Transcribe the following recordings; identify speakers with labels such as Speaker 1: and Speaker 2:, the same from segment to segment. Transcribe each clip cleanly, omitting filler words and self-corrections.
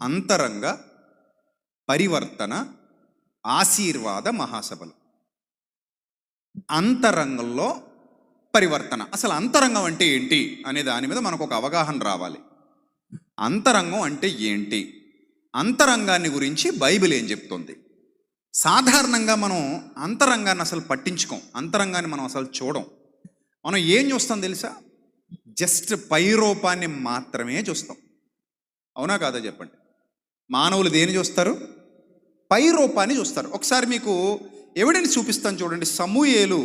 Speaker 1: అంతరంగ పరివర్తన ఆశీర్వాద మహాసభలు. అంతరంగంలో పరివర్తన. అసలు అంతరంగం అంటే ఏంటి అనే దాని మీద మనకు ఒక అవగాహన రావాలి. అంతరంగం అంటే ఏంటి, అంతరంగాన్ని గురించి బైబిల్ ఏం చెప్తుంది? సాధారణంగా మనం అంతరంగాన్ని అసలు పట్టించుకోం, అంతరంగాన్ని మనం అసలు చూడం. మనం ఏం చూస్తాం తెలుసా? జస్ట్ పై రూపాన్ని మాత్రమే చూస్తాం. అవునా కాదా చెప్పండి? మానవులు దేని చూస్తారు? పై రూపాన్ని చూస్తారు. ఒకసారి మీకు ఎవిడెన్స్ చూపిస్తాను చూడండి. సమూయేలు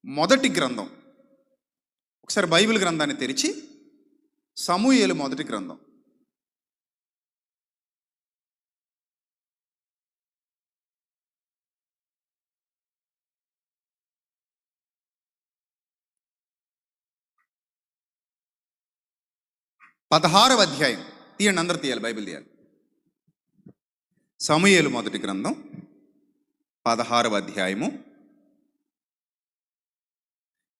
Speaker 1: మొదటి గ్రంథం, ఒకసారి బైబిల్ గ్రంథాన్ని తెరిచి సమూయేలు మొదటి గ్రంథం. పదహారవ అధ్యాయం తీయండి, అందరు తీయాలి, బైబిల్ తీయాలి. సమూయేలు మొదటి గ్రంథం 16వ అధ్యాయము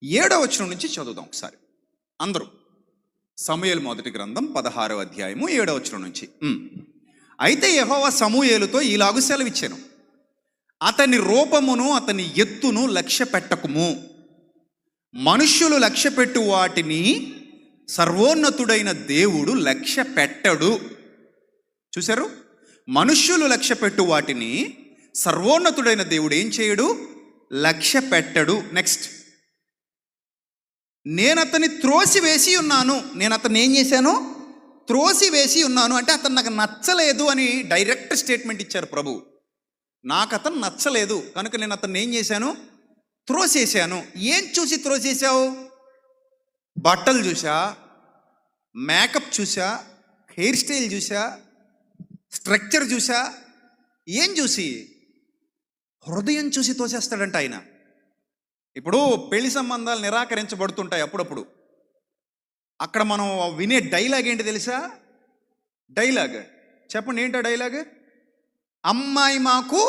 Speaker 1: 7వ వచనం నుంచి చదువుదాం ఒకసారి అందరూ. సమూయేలు మొదటి గ్రంథం 16వ అధ్యాయము 7వ వచనం నుంచి. అయితే యెహోవా సమూయేలుతో ఇలాగు సెలవిచ్చెను, అతని రూపమును అతని ఎత్తును లక్ష్య పెట్టకుము. మనుష్యులు లక్ష్య పెట్టు వాటిని సర్వోన్నతుడైన దేవుడు లక్ష్య పెట్టడు. చూశారు? మనుష్యులు లక్ష్య పెట్టు వాటిని సర్వోన్నతుడైన దేవుడు ఏం చేయడు? లక్ష్య పెట్టడు. నెక్స్ట్, నేను అతన్ని త్రోసివేసి ఉన్నాను. నేను అతన్ని ఏం చేశాను? త్రోసివేసి ఉన్నాను. అంటే అతను నాకు నచ్చలేదు అని డైరెక్ట్ స్టేట్మెంట్ ఇచ్చారు ప్రభు. నాకు అతను నచ్చలేదు కనుక నేను అతన్ని ఏం చేశాను? త్రోసేసాను. ఏం చూసి త్రోసేసావు? బట్టలు చూసా, మేకప్ చూసా, హెయిర్ స్టైల్ చూసా, స్ట్రక్చర్ చూసా? ఏం చూసి? హృదయం చూసి తోసేస్తాడంట ఆయన. ఇప్పుడు పెళ్లి సంబంధాలు నిరాకరించబడుతుంటాయి అప్పుడప్పుడు. అక్కడ మనం వినే డైలాగ్ ఏంటి తెలుసా? డైలాగ్ చెప్పండి, ఏంటా డైలాగ్? అమ్మాయి మాకు,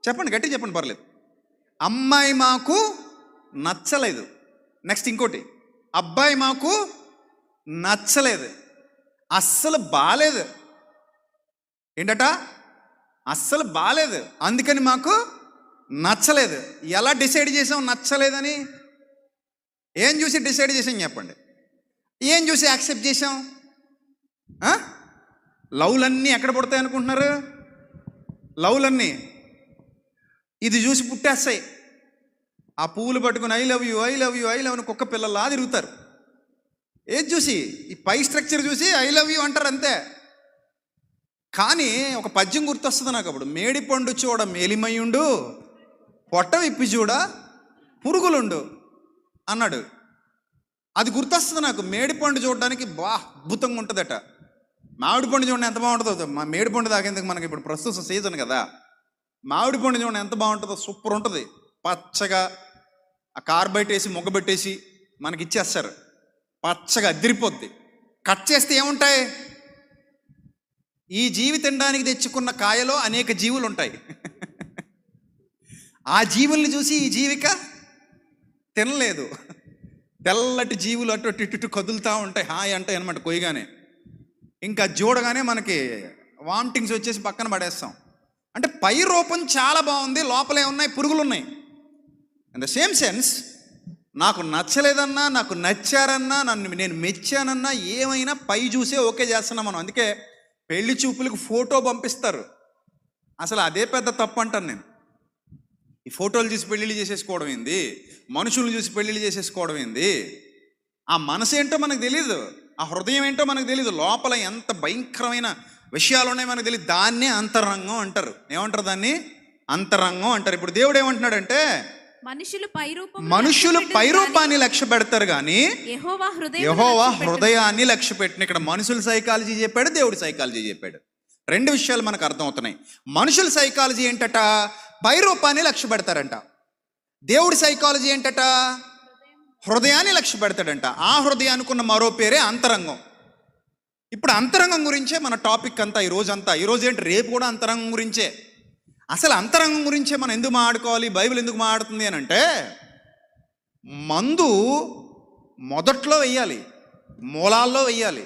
Speaker 1: చెప్పండి, గట్టి చెప్పండి, పర్లేదు. అమ్మాయి మాకు నచ్చలేదు. నెక్స్ట్ ఇంకోటి, అబ్బాయి మాకు నచ్చలేదు, అస్సలు బాలేదు. ఏంటట? అస్సలు బాలేదు, అందుకని మాకు నచ్చలేదు. ఎలా డిసైడ్ చేసాం నచ్చలేదని? ఏం చూసి డిసైడ్ చేసాం చెప్పండి? ఏం చూసి యాక్సెప్ట్ చేసాం? లవ్లన్నీ ఎక్కడ పుడతాయి అనుకుంటున్నారు? లవ్లన్నీ ఇది చూసి పుట్టేస్తాయి. ఆ పువ్వులు పట్టుకుని I love you, I love you, I love అని కుక్క పిల్లలా తిరుగుతారు. ఏది చూసి? ఈ పై స్ట్రక్చర్ చూసి ఐ లవ్ యూ అంటారు అంతే. కానీ ఒక పద్యం గుర్తొస్తుంది నాకు అప్పుడు. మేడిపండు చూడ మేలిమయుండు, పొట్ట విప్పి చూడ పురుగులుండు అన్నాడు. అది గుర్తొస్తుంది నాకు. మేడిపండు చూడడానికి అద్భుతంగా ఉంటుందట. మామిడి పండు చూడండి ఎంత బాగుంటుందో. మా మేడిపండు తాగేందుకు మనకి ఇప్పుడు ప్రస్తుత సీజన్ కదా. మామిడి పండు చూడండి ఎంత బాగుంటుందో, సూపర్ ఉంటుంది. పచ్చగా ఆ కార్బైట్ వేసి మొగ్గబెట్టేసి మనకి ఇచ్చేస్తారు. పచ్చగా అదిరిపోద్ది. కట్ చేస్తే ఏముంటాయి? ఈ జీవి తినడానికి తెచ్చుకున్న కాయలో అనేక జీవులు ఉంటాయి. ఆ జీవుల్ని చూసి ఈ జీవిక తినలేదు. తెల్లటి జీవులు అటు ఇటు కదులుతూ ఉంటాయి, హాయ్ అంటాయి అనమాట కొయ్యగానే. ఇంకా చూడగానే మనకి వామిటింగ్స్ వచ్చేసి పక్కన పడేస్తాం. అంటే పై రూపం చాలా బాగుంది, లోపలే ఉన్నాయి, పురుగులు ఉన్నాయి. ఇన్ ద సేమ్ సెన్స్, నాకు నచ్చలేదన్నా, నాకు నచ్చారన్నా, నేను మెచ్చానన్నా, ఏమైనా పై చూసే ఓకే చేస్తున్నాం మనం. అందుకే పెళ్లి చూపులకు ఫోటో పంపిస్తారు. అసలు అదే పెద్ద తప్పు అంటాను నేను. ఈ ఫోటోలు చూసి పెళ్ళిళ్ళు చేసేసుకోవడం ఏంది? మనుషులను చూసి పెళ్ళిళ్ళు చేసేసుకోవడం ఏంది? ఆ మనసు ఏంటో మనకు తెలీదు, ఆ హృదయం ఏంటో మనకు తెలీదు, లోపల ఎంత భయంకరమైన విషయాలు ఉన్నాయో మనకు తెలియదు. దాన్నే అంతరంగం అంటారు. ఏమంటారు దాన్ని? అంతరంగం అంటారు. ఇప్పుడు దేవుడు ఏమంటున్నాడంటే, మనుషులు పైరూపాన్ని లక్ష్య పెడతారు కానీ యెహోవా హృదయాన్ని లక్ష్య పెట్టిన. ఇక్కడ మనుషుల సైకాలజీ చెప్పాడు, దేవుడి సైకాలజీ చెప్పాడు. రెండు విషయాలు మనకు అర్థమవుతున్నాయి. మనుషుల సైకాలజీ ఏంటట? పైరూపాన్ని లక్ష్య పెడతారంట. దేవుడి సైకాలజీ ఏంటట? హృదయాన్ని లక్ష్య పెడతాడంట. ఆ హృదయానికి ఉన్న మరో పేరే అంతరంగం. ఇప్పుడు అంతరంగం గురించే మన టాపిక్ అంతా ఈరోజు ఏంటి? రేపు కూడా అంతరంగం గురించే. అసలు అంతరంగం గురించే మనం ఎందుకు మాట్లాడుకోవాలి? బైబిల్ ఎందుకు మాట్లాడుతుంది అని అంటే, మందు మొదట్లో వెయ్యాలి, మూలాల్లో వెయ్యాలి.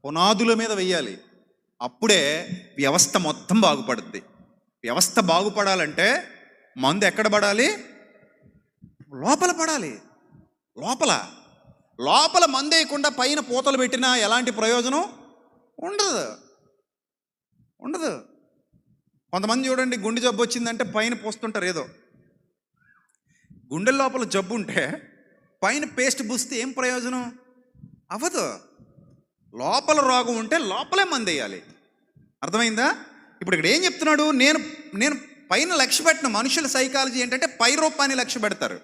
Speaker 1: పునాదుల మీద వెయ్యాలి. అప్పుడే వ్యవస్థ మొత్తం బాగుపడుద్ది. వ్యవస్థ బాగుపడాలంటే మందు ఎక్కడ పడాలి? లోపల పడాలి. లోపల లోపల మందు వేయకుండా పైన పూతలు పెట్టినా ఎలాంటి ప్రయోజనం ఉండదు. ఉండదు. కొంతమంది చూడండి, గుండె జబ్బు వచ్చిందంటే పైన పోస్తుంటారు ఏదో. గుండె లోపల జబ్బు ఉంటే పైన పేస్ట్ పూస్తే ఏం ప్రయోజనం? అవ్వదు. లోపల రోగం ఉంటే లోపలే మందు వేయాలి. అర్థమైందా? ఇప్పుడు ఇక్కడ ఏం చెప్తున్నాడు? నేను పైన లక్ష్య పెట్టిన మనుషుల సైకాలజీ ఏంటంటే పై రూపాన్ని లక్ష్య పెడతారు.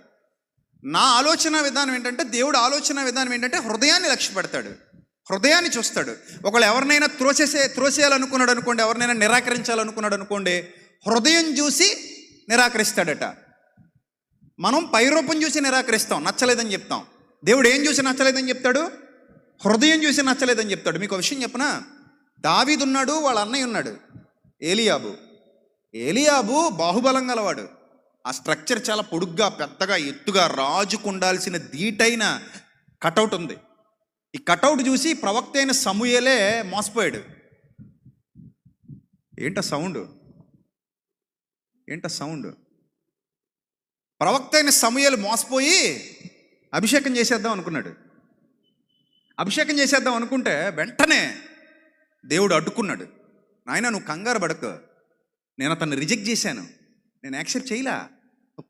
Speaker 1: నా ఆలోచన విధానం ఏంటంటే, దేవుడు ఆలోచన విధానం ఏంటంటే హృదయాన్ని లక్ష్య పెడతాడు, హృదయాన్ని చూస్తాడు. ఒకళ్ళు ఎవరినైనా త్రోసేయాలనుకున్నాడు అనుకోండి, ఎవరినైనా నిరాకరించాలనుకున్నాడు అనుకోండి, హృదయం చూసి నిరాకరిస్తాడట. మనం పై రూపం చూసి నిరాకరిస్తాం, నచ్చలేదని చెప్తాం. దేవుడు ఏం చూసి నచ్చలేదని చెప్తాడు? హృదయం చూసి నచ్చలేదని చెప్తాడు. మీకు ఒక విషయం చెప్పనా? దావీదు ఉన్నాడు, వాళ్ళ అన్నయ్య ఉన్నాడు ఏలియాబు బాహుబలం గలవాడు. ఆ స్ట్రక్చర్ చాలా పొడుగ్గా, పెద్దగా, ఎత్తుగా, రాజుకు ఉండాల్సిన ధీటైన కటౌట్ ఉంది. ఈ కటౌట్ చూసి ప్రవక్త అయిన సమూయేలే మోసపోయాడు. ఏంట సౌండ్? ప్రవక్త అయిన సమూయేలు మోసపోయి అభిషేకం చేసేద్దాం అనుకున్నాడు. అభిషేకం చేసేద్దాం అనుకుంటే వెంటనే దేవుడు అడ్డుకున్నాడు. నాయన, నువ్వు కంగారు పడకు, నేను అతన్ని రిజెక్ట్ చేశాను, నేను యాక్సెప్ట్ చేయలా.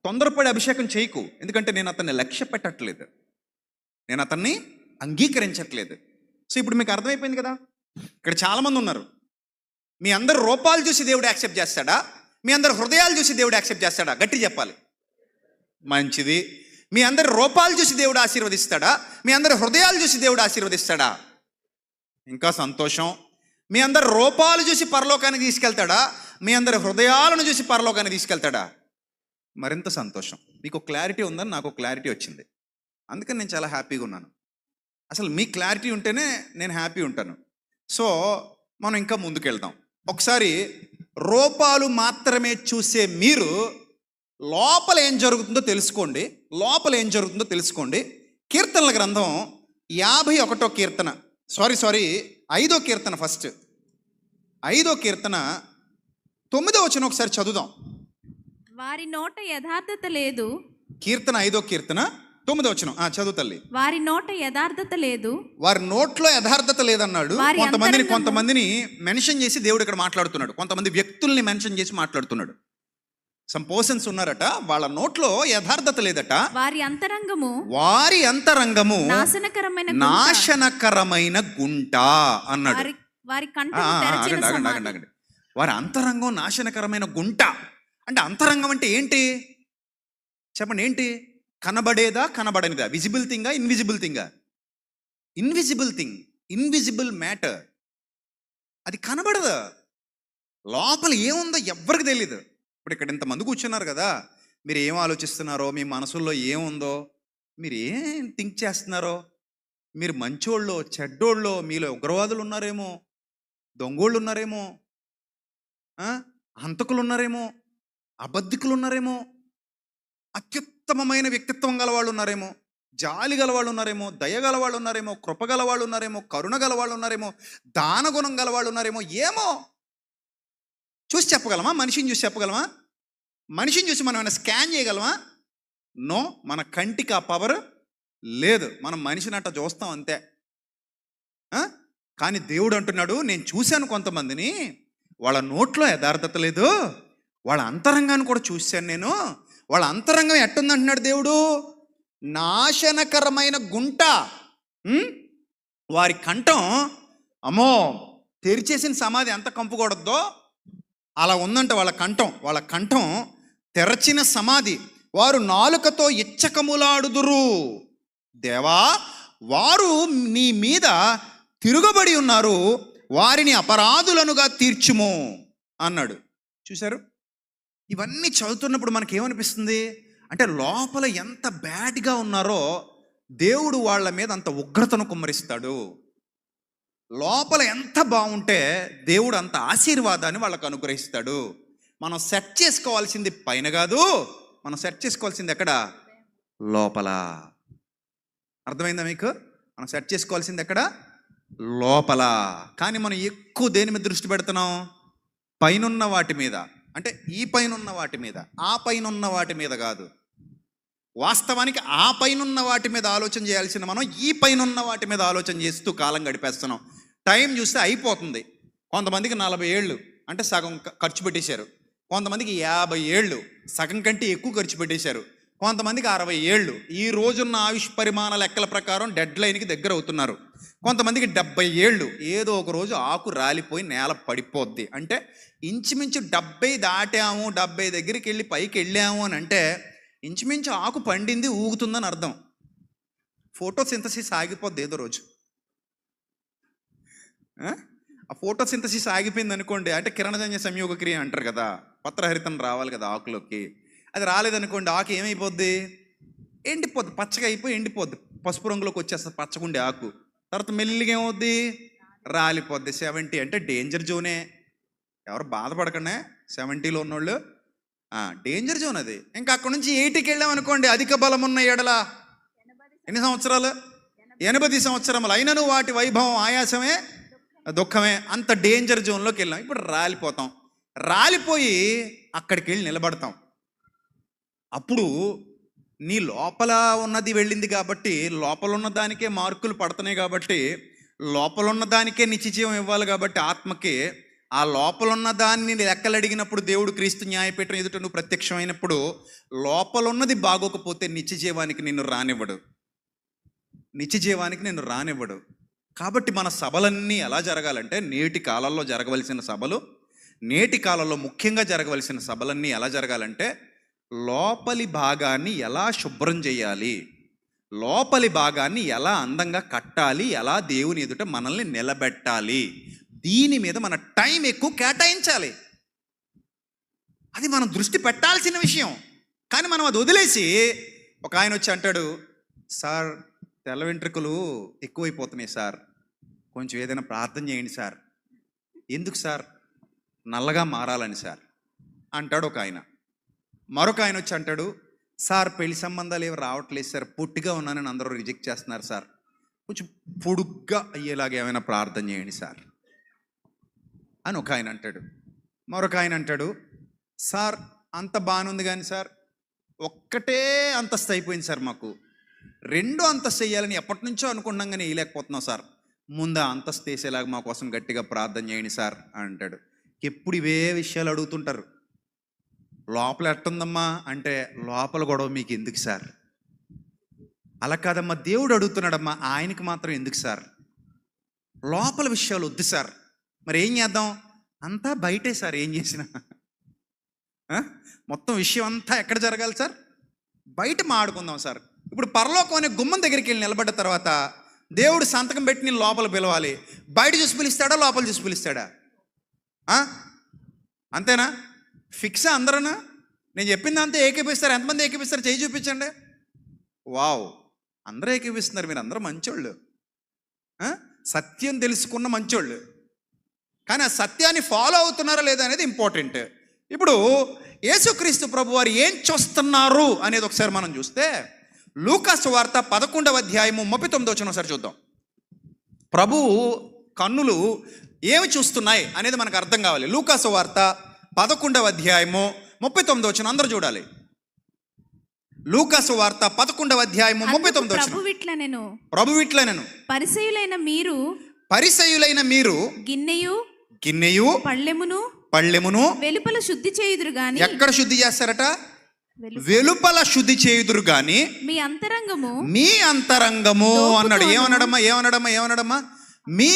Speaker 1: తొందరపడి అభిషేకం చేయకు, ఎందుకంటే నేను అతన్ని లక్ష్య పెట్టట్లేదు, నేను అతన్ని అంగీకరించట్లేదు. సో ఇప్పుడు మీకు అర్థమైపోయింది కదా. ఇక్కడ చాలామంది ఉన్నారు. మీ అందరు రూపాలు చూసి దేవుడు యాక్సెప్ట్ చేస్తాడా? మీ అందరు హృదయాలు చూసి దేవుడు యాక్సెప్ట్ చేస్తాడా? గట్టి చెప్పాలి. మంచిది. మీ అందరి రూపాలు చూసి దేవుడు ఆశీర్వదిస్తాడా? మీ అందరి హృదయాలు చూసి దేవుడు ఆశీర్వదిస్తాడా? ఇంకా సంతోషం. మీ అందరి రూపాలు చూసి పరలోకానికి తీసుకెళ్తాడా? మీ అందరి హృదయాలను చూసి పరలోకానికి తీసుకెళ్తాడా? మరింత సంతోషం. మీకు క్లారిటీ ఉందని నాకు క్లారిటీ వచ్చింది. అందుకని నేను చాలా హ్యాపీగా ఉన్నాను. అసలు మీ క్లారిటీ ఉంటేనే నేను హ్యాపీ ఉంటాను. సో మనం ఇంకా ముందుకెళ్దాం. ఒకసారి రూపాలు మాత్రమే చూసే మీరు లోపల ఏం జరుగుతుందో తెలుసుకోండి. కీర్తనల గ్రంథం 51వ కీర్తన, 5వ కీర్తన, ఫస్ట్ 5వ కీర్తన 9వ వచనం ఒకసారి చదువుదాం.
Speaker 2: వారి నోట యథార్థత లేదు.
Speaker 1: కీర్తన 5వ కీర్తన 9వ వచనం చదువు తల్లి.
Speaker 2: వారి నోట యథార్థత లేదు.
Speaker 1: వారి నోట్లో యథార్థత లేదన్నాడు. కొంతమందిని మెన్షన్ చేసి దేవుడు ఇక్కడ మాట్లాడుతున్నాడు. కొంతమంది వ్యక్తుల్ని మెన్షన్ చేసి మాట్లాడుతున్నాడు. సమ్ పర్సన్స్ ఉన్నారట, వాళ్ళ నోట్లో యథార్థత లేదట. వారి అంతరంగము నాశనకరమైన గుంట అన్నాడు. ఆగండి. వారి అంతరంగం నాశనకరమైన గుంట అంటే అంతరంగం అంటే ఏంటి చెప్పండి? ఏంటి? కనబడేదా, కనబడనిదా? విజిబుల్ థింగా, ఇన్విజిబుల్ థింగా? Invisible matter. అది కనబడదు. లోపల ఏముందో ఎవ్వరికి తెలియదు. ఇప్పుడు ఇక్కడ ఇంతమంది కూర్చున్నారు కదా, మీరు ఏం ఆలోచిస్తున్నారో, మీ మనసుల్లో ఏముందో, మీరు ఏం థింక్ చేస్తున్నారో, మీరు మంచోళ్ళో చెడ్డోళ్ళో, మీలో ఉగ్రవాదులు ఉన్నారేమో, దొంగోళ్ళు ఉన్నారేమో, హంతకులు ఉన్నారేమో, అబద్ధికులు ఉన్నారేమో, అత్యుత్తమమైన వ్యక్తిత్వం గలవాళ్ళు ఉన్నారేమో, జాలి గలవాళ్ళు ఉన్నారేమో, దయ గలవాళ్ళు ఉన్నారేమో, కృప గలవాళ్ళు ఉన్నారేమో, కరుణ గలవాళ్ళు ఉన్నారేమో, దానగుణం గలవాళ్ళు ఉన్నారేమో. ఏమో చూసి చెప్పగలమా? మనిషిని చూసి చెప్పగలమా? మనిషిని చూసి మనం ఏమైనా స్కాన్ చేయగలమా? నో, మన కంటికి ఆ పవర్ లేదు. మనం మనిషిని అట్ట చూస్తాం అంతే. కానీ దేవుడు అంటున్నాడు, నేను చూశాను కొంతమందిని, వాళ్ళ నోట్లో యథార్థత లేదు, వాళ్ళ అంతరంగాన్ని కూడా చూశాను నేను. వాళ్ళ అంతరంగం ఎట్టుందంటున్నాడు దేవుడు? నాశనకరమైన గుంట. వారి కంఠం, అమ్మో, తెరిచేసిన సమాధి ఎంత కంపుకూడద్దో అలా ఉందంట వాళ్ళ కంఠం తెరచిన సమాధి. వారు నాలుకతో ఇచ్చకములాడుదురు. దేవా, వారు నీ మీద తిరుగబడి ఉన్నారు, వారిని అపరాధులనుగా తీర్చుము అన్నాడు. చూశారు? ఇవన్నీ చదువుతున్నప్పుడు మనకేమనిపిస్తుంది అంటే, లోపల ఎంత బ్యాడ్గా ఉన్నారో దేవుడు వాళ్ళ మీద అంత ఉగ్రతను కుమ్మరిస్తాడు. లోపల ఎంత బాగుంటే దేవుడు అంత ఆశీర్వాదాన్ని వాళ్ళకు అనుగ్రహిస్తాడు. మనం సెట్ చేసుకోవాల్సింది పైన కాదు, మనం సెట్ చేసుకోవాల్సింది ఎక్కడ? లోపల. అర్థమైందా మీకు? మనం సెట్ చేసుకోవాల్సింది ఎక్కడ? లోపల. కానీ మనం ఎక్కువ దేని మీద దృష్టి పెడుతున్నాం? పైనున్న వాటి మీద. అంటే ఈ పైనున్న వాటి మీద, ఆ పైనున్న వాటి మీద కాదు. వాస్తవానికి ఆ పైనున్న వాటి మీద ఆలోచన చేయాల్సిన మనం ఈ పైనున్న వాటి మీద ఆలోచన చేస్తూ కాలం గడిపేస్తున్నాం. టైం చూస్తే అయిపోతుంది. కొంతమందికి 40 ఏళ్ళు అంటే సగం ఖర్చు పెట్టేశారు. కొంతమందికి 50 ఏళ్ళు సగం కంటే ఎక్కువ ఖర్చు పెట్టేశారు. కొంతమందికి 60 ఏళ్ళు ఈ రోజున్న ఆయుష్ పరిమాణ లెక్కల ప్రకారం డెడ్ లైన్కి దగ్గర అవుతున్నారు. కొంతమందికి 70 ఏళ్ళు. ఏదో ఒక రోజు ఆకు రాలిపోయి నేల పడిపోద్ది. అంటే ఇంచుమించు 70 దాటాము, 70 దగ్గరికి వెళ్ళి పైకి వెళ్ళాము అని అంటే ఇంచుమించు ఆకు పండింది, ఊగుతుందని అర్థం. ఫోటోసింథసిస్ ఆగిపోద్ది ఏదో రోజు. ఆ ఫోటోసింథసిస్ ఆగిపోయింది అనుకోండి, అంటే కిరణజన్య సంయోగ క్రియ అంటారు కదా, పత్రహరితం రావాలి కదా ఆకులోకి. అది రాలేదనుకోండి, ఆకు ఏమైపోద్ది? ఎండిపోద్ది, పచ్చగా అయిపోయి ఎండిపోద్ది, పసుపు రంగులోకి వచ్చేస్తుంది పచ్చగుండే ఆకు. తర్వాత మెల్లిగా ఏమవుద్ది? రాలిపోద్ది. 70 అంటే డేంజర్ జోనే. ఎవరు బాధపడకండి, 70లో ఉన్నోళ్ళు డేంజర్ జోన్ అది. ఇంకా అక్కడ నుంచి 80కి వెళ్ళాం అనుకోండి, అధిక బలం ఉన్న ఎడల ఎన్ని సంవత్సరాలు? 80 సంవత్సరములు. అయినను వాటి వైభవం ఆయాసమే దుఃఖమే. అంత డేంజర్ జోన్లోకి వెళ్ళాం. ఇప్పుడు రాలిపోతాం. రాలిపోయి అక్కడికి వెళ్ళి నిలబడతాం. అప్పుడు నీ లోపల ఉన్నది వెళ్ళింది కాబట్టి, లోపల ఉన్న దానికే మార్కులు పడుతున్నాయి కాబట్టి, లోపల ఉన్న దానికే నిత్యజీవం ఇవ్వాలి కాబట్టి ఆత్మకి, ఆ లోపల ఉన్న దాన్ని లెక్కలు అడిగినప్పుడు దేవుడు క్రీస్తు న్యాయపీఠం ఎదుట నువ్వు ప్రత్యక్షమైనప్పుడు లోపల ఉన్నది బాగోకపోతే నిత్యజీవానికి నిన్ను రానివ్వడు. నిత్యజీవానికి నిన్ను రానివ్వడు. కాబట్టి మన సభలన్నీ ఎలా జరగాలంటే, నేటి కాలంలో జరగవలసిన సభలు, నేటి కాలంలో ముఖ్యంగా జరగవలసిన సభలన్నీ ఎలా జరగాలంటే, లోపలి భాగాన్ని ఎలా శుభ్రం చేయాలి, లోపలి భాగాన్ని ఎలా అందంగా కట్టాలి, ఎలా దేవుని ఎదుట మనల్ని నిలబెట్టాలి, దీని మీద మన టైం ఎక్కువ కేటాయించాలి. అది మనం దృష్టి పెట్టాల్సిన విషయం. కానీ మనం అది వదిలేసి, ఒక ఆయన వచ్చి అంటాడు, సార్ తెల్ల వెంట్రుకలు ఎక్కువైపోతున్నాయి సార్, కొంచెం ఏదైనా ప్రార్థన చేయండి సార్. ఎందుకు సార్? నల్లగా మారాలని సార్ అంటాడు ఒక ఆయన. మరొక ఆయన వచ్చి అంటాడు, సార్ పెళ్లి సంబంధాలు ఏమి రావట్లేదు సార్, పొట్టిగా ఉన్నానని అందరూ రిజెక్ట్ చేస్తున్నారు సార్, కొంచెం పొడుగ్గా అయ్యేలాగా ఏమైనా ప్రార్థన చేయండి సార్ అని ఒక ఆయన అంటాడు. మరొక ఆయన అంటాడు, సార్ అంత బాగానుంది కానీ సార్ ఒక్కటే అంతస్తు అయిపోయింది సార్, మాకు 2 అంతస్తు వేయాలని ఎప్పటి నుంచో అనుకున్నాం కానీ వేయలేకపోతున్నాం సార్, ముందు అంతస్తు వేసేలాగా మా కోసం గట్టిగా ప్రార్థన చేయండి సార్ అని అంటాడు. ఎప్పుడు ఇవే విషయాలు అడుగుతుంటారు. లోపల ఎట్టుందమ్మా అంటే, లోపల గొడవ మీకు ఎందుకు సార్? అలా కాదమ్మా, దేవుడు అడుగుతున్నాడమ్మా, ఆయనకి మాత్రం ఎందుకు సార్? లోపల విషయాలు వద్దు సార్. మరి ఏం చేద్దాం? అంతా బయటే సార్, ఏం చేసినా మొత్తం విషయం అంతా ఎక్కడ జరగాలి సార్? బయట మాడుకుందాం సార్. ఇప్పుడు పరలోకం అనే గుమ్మం దగ్గరికి వెళ్ళి నిలబడ్డ తర్వాత దేవుడు సంతకం పెట్టి నేను లోపల పిలవాలి. బయట చూసి పిలుస్తాడా, లోపల చూసి పిలుస్తాడా? అంతేనా? ఫిక్సా అందరూనా? నేను చెప్పింది అంతే ఏకీపిస్తారు. ఎంతమంది ఏకీపిస్తారు? చేయి చూపించండి. వావ్, అందరూ ఏకీపిస్తున్నారు. మీరు అందరూ మంచోళ్ళు, సత్యం తెలుసుకున్న మంచోళ్ళు. కానీ ఆ సత్యాన్ని ఫాలో అవుతున్నారా లేదా అనేది ఇంపార్టెంట్. ఇప్పుడు యేసుక్రీస్తు ప్రభు వారు ఏం చూస్తున్నారు అనేది ఒకసారి మనం చూస్తే, లూకా సువార్త 11వ అధ్యాయము 39వ వచనం ఒకసారి చూద్దాం. ప్రభు కన్నులు ఏమి చూస్తున్నాయి అనేది మనకు అర్థం కావాలి. లూకా సువార్త 11వ అధ్యాయము 39వ వచనం అందరూ చూడాలి. లూకా సువార్త 11వ అధ్యాయము 39వ వచనం. ప్రభు ఇట్లనెను, పరిసయ్యులైన మీరు గిన్నెయు పళ్ళెమును
Speaker 2: వెలుపల శుద్ధి చేయుదురు గాని.
Speaker 1: ఎక్కడ శుద్ధి చేస్తారట? వెలుపల శుద్ధి చేయుదురు గాని మీ అంతరంగము అన్నాడు. ఏమన్నాడమ్మా? మీ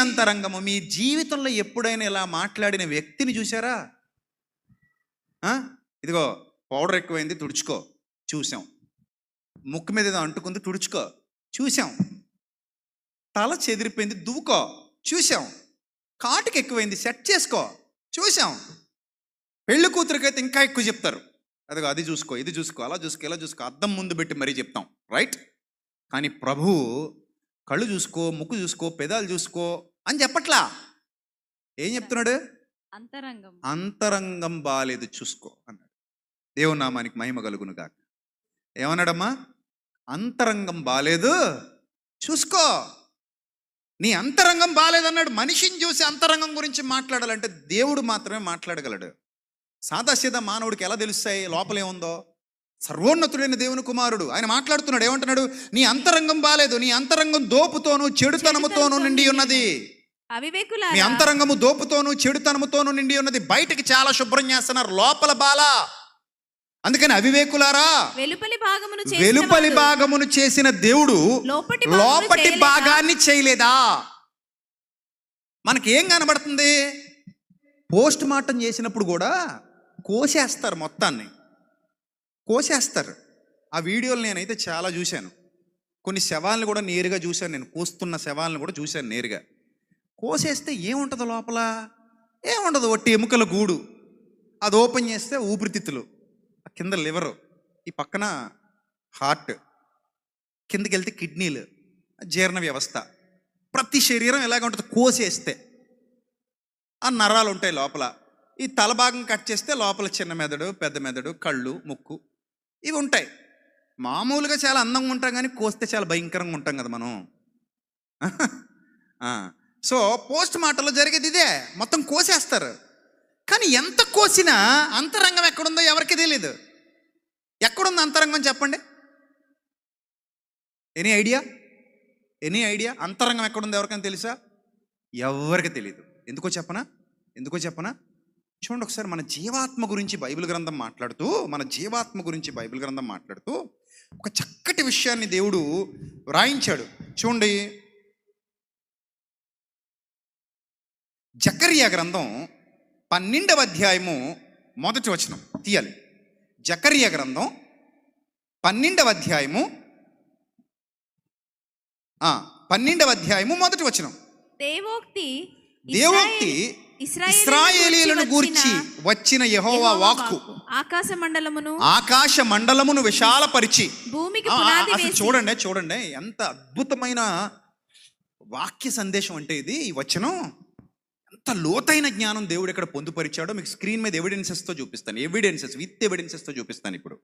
Speaker 1: అంతరంగము. మీ జీవితంలో ఎప్పుడైనా ఇలా మాట్లాడిన వ్యక్తిని చూసారా? ఇదిగో పౌడర్ ఎక్కువైంది తుడుచుకో, చూసాం. ముక్కు మీద ఏదో అంటుకుంది, తుడుచుకో, చూసాం. తల చెదిరిపోయింది, దువ్వుకో, చూసాం. కాటుకి ఎక్కువైంది, సెట్ చేసుకో, చూసాం. పెళ్లి కూతురికైతే ఇంకా ఎక్కువ చెప్తారు, అదిగో అది చూసుకో, ఇది చూసుకో, అలా చూసుకో, ఇలా చూసుకో, అద్దం ముందు పెట్టి మరీ చెప్తాం, రైట్? కానీ ప్రభువు కళ్ళు చూసుకో, ముక్కు చూసుకో, పెదాలు చూసుకో అని చెప్పట్లా. ఏం చెప్తున్నాడు? అంతరంగం బాలేదు, చూసుకో అన్నాడు. దేవుని నామానికి మహిమ కలుగును గాక. ఏమన్నాడమ్మా? అంతరంగం బాలేదు, చూసుకో. నీ అంతరంగం బాలేదన్నాడు. మనిషిని చూసి అంతరంగం గురించి మాట్లాడాలంటే దేవుడు మాత్రమే మాట్లాడగలడు. సాదాసీదా మానవుడికి ఎలా తెలుస్తాయి లోపలేముందో? సర్వోన్నతుడైన దేవుని కుమారుడు ఆయన మాట్లాడుతున్నాడు. ఏమంటున్నాడు? నీ అంతరంగం బాలేదు, నీ అంతరంగం దోపుతోనూ చెడుతనముతోనూ నిండి ఉన్నది. మీ
Speaker 2: అవివేకులారా,
Speaker 1: అంతరంగము దోపుతోనూ చెడుతనముతోనూ నిండి ఉన్నది. బయటికి చాలా శుభ్రం చేస్తున్నారు, లోపల బాలా. అందుకని అవివేకులారా, వెలుపలి భాగమును చేసిన దేవుడు లోపటి భాగాన్ని చేయలేదా? మనకేం కనబడుతుంది? పోస్ట్ మార్టం చేసినప్పుడు కూడా కోసేస్తారు, మొత్తాన్ని కోసేస్తారు. ఆ వీడియోలు నేనైతే చాలా చూశాను. కొన్ని శవాలను కూడా నేరుగా చూశాను. నేను కోస్తున్న శవాలను కూడా చూశాను నేరుగా. కోసేస్తే ఏముంటుందో లోపల? ఏముండదు, ఒట్టి ఎముకల గూడు. అది ఓపెన్ చేస్తే ఊపిరితిత్తులు, కింద లివరు, ఈ పక్కన హార్ట్, కిందకి వెళ్తే కిడ్నీలు, జీర్ణ వ్యవస్థ. ప్రతి శరీరం ఎలాగ ఉంటుంది కోసేస్తే? ఆ నరాలు ఉంటాయి లోపల. ఈ తల భాగం కట్ చేస్తే లోపల చిన్న మెదడు, పెద్ద మెదడు, కళ్ళు, ముక్కు ఇవి ఉంటాయి. మామూలుగా చాలా అందంగా ఉంటాం, కానీ కోస్తే చాలా భయంకరంగా ఉంటాం కదా మనం. సో పోస్ట్ మార్టంలో జరిగేది ఇదే, మొత్తం కోసేస్తారు. కానీ ఎంత కోసినా అంతరంగం ఎక్కడుందో ఎవరికి తెలియదు. ఎక్కడుంది అంతరంగం చెప్పండి? Any idea? అంతరంగం ఎక్కడుందో ఎవరికైనా తెలుసా? ఎవరికి తెలియదు. ఎందుకో చెప్పనా? చూడండి ఒకసారి, మన జీవాత్మ గురించి బైబిల్ గ్రంథం మాట్లాడుతూ ఒక చక్కటి విషయాన్ని దేవుడు వ్రాయించాడు. చూడండి, జకర్యా గ్రంథం 12వ అధ్యాయము మొదటి వచనం తీయాలి. జకర్యా గ్రంథం 12వ అధ్యాయము 12వ అధ్యాయము మొదటి వచనం.
Speaker 2: దేవోక్తి
Speaker 1: ఇశ్రాయేలీయులను గూర్చి వచ్చిన యెహోవా వాక్కు ఆకాశ మండలమును విశాలపరిచి
Speaker 2: భూమికి
Speaker 1: చూడండి ఎంత అద్భుతమైన వాక్య సందేశం అంటే ఇది. ఈ వచనం ఎంత లోతైన జ్ఞానం దేవుడు ఇక్కడ పొందుపరిచాడో మీకు స్క్రీన్ మీద ఎవిడెన్సెస్తో చూపిస్తాను ఇప్పుడు.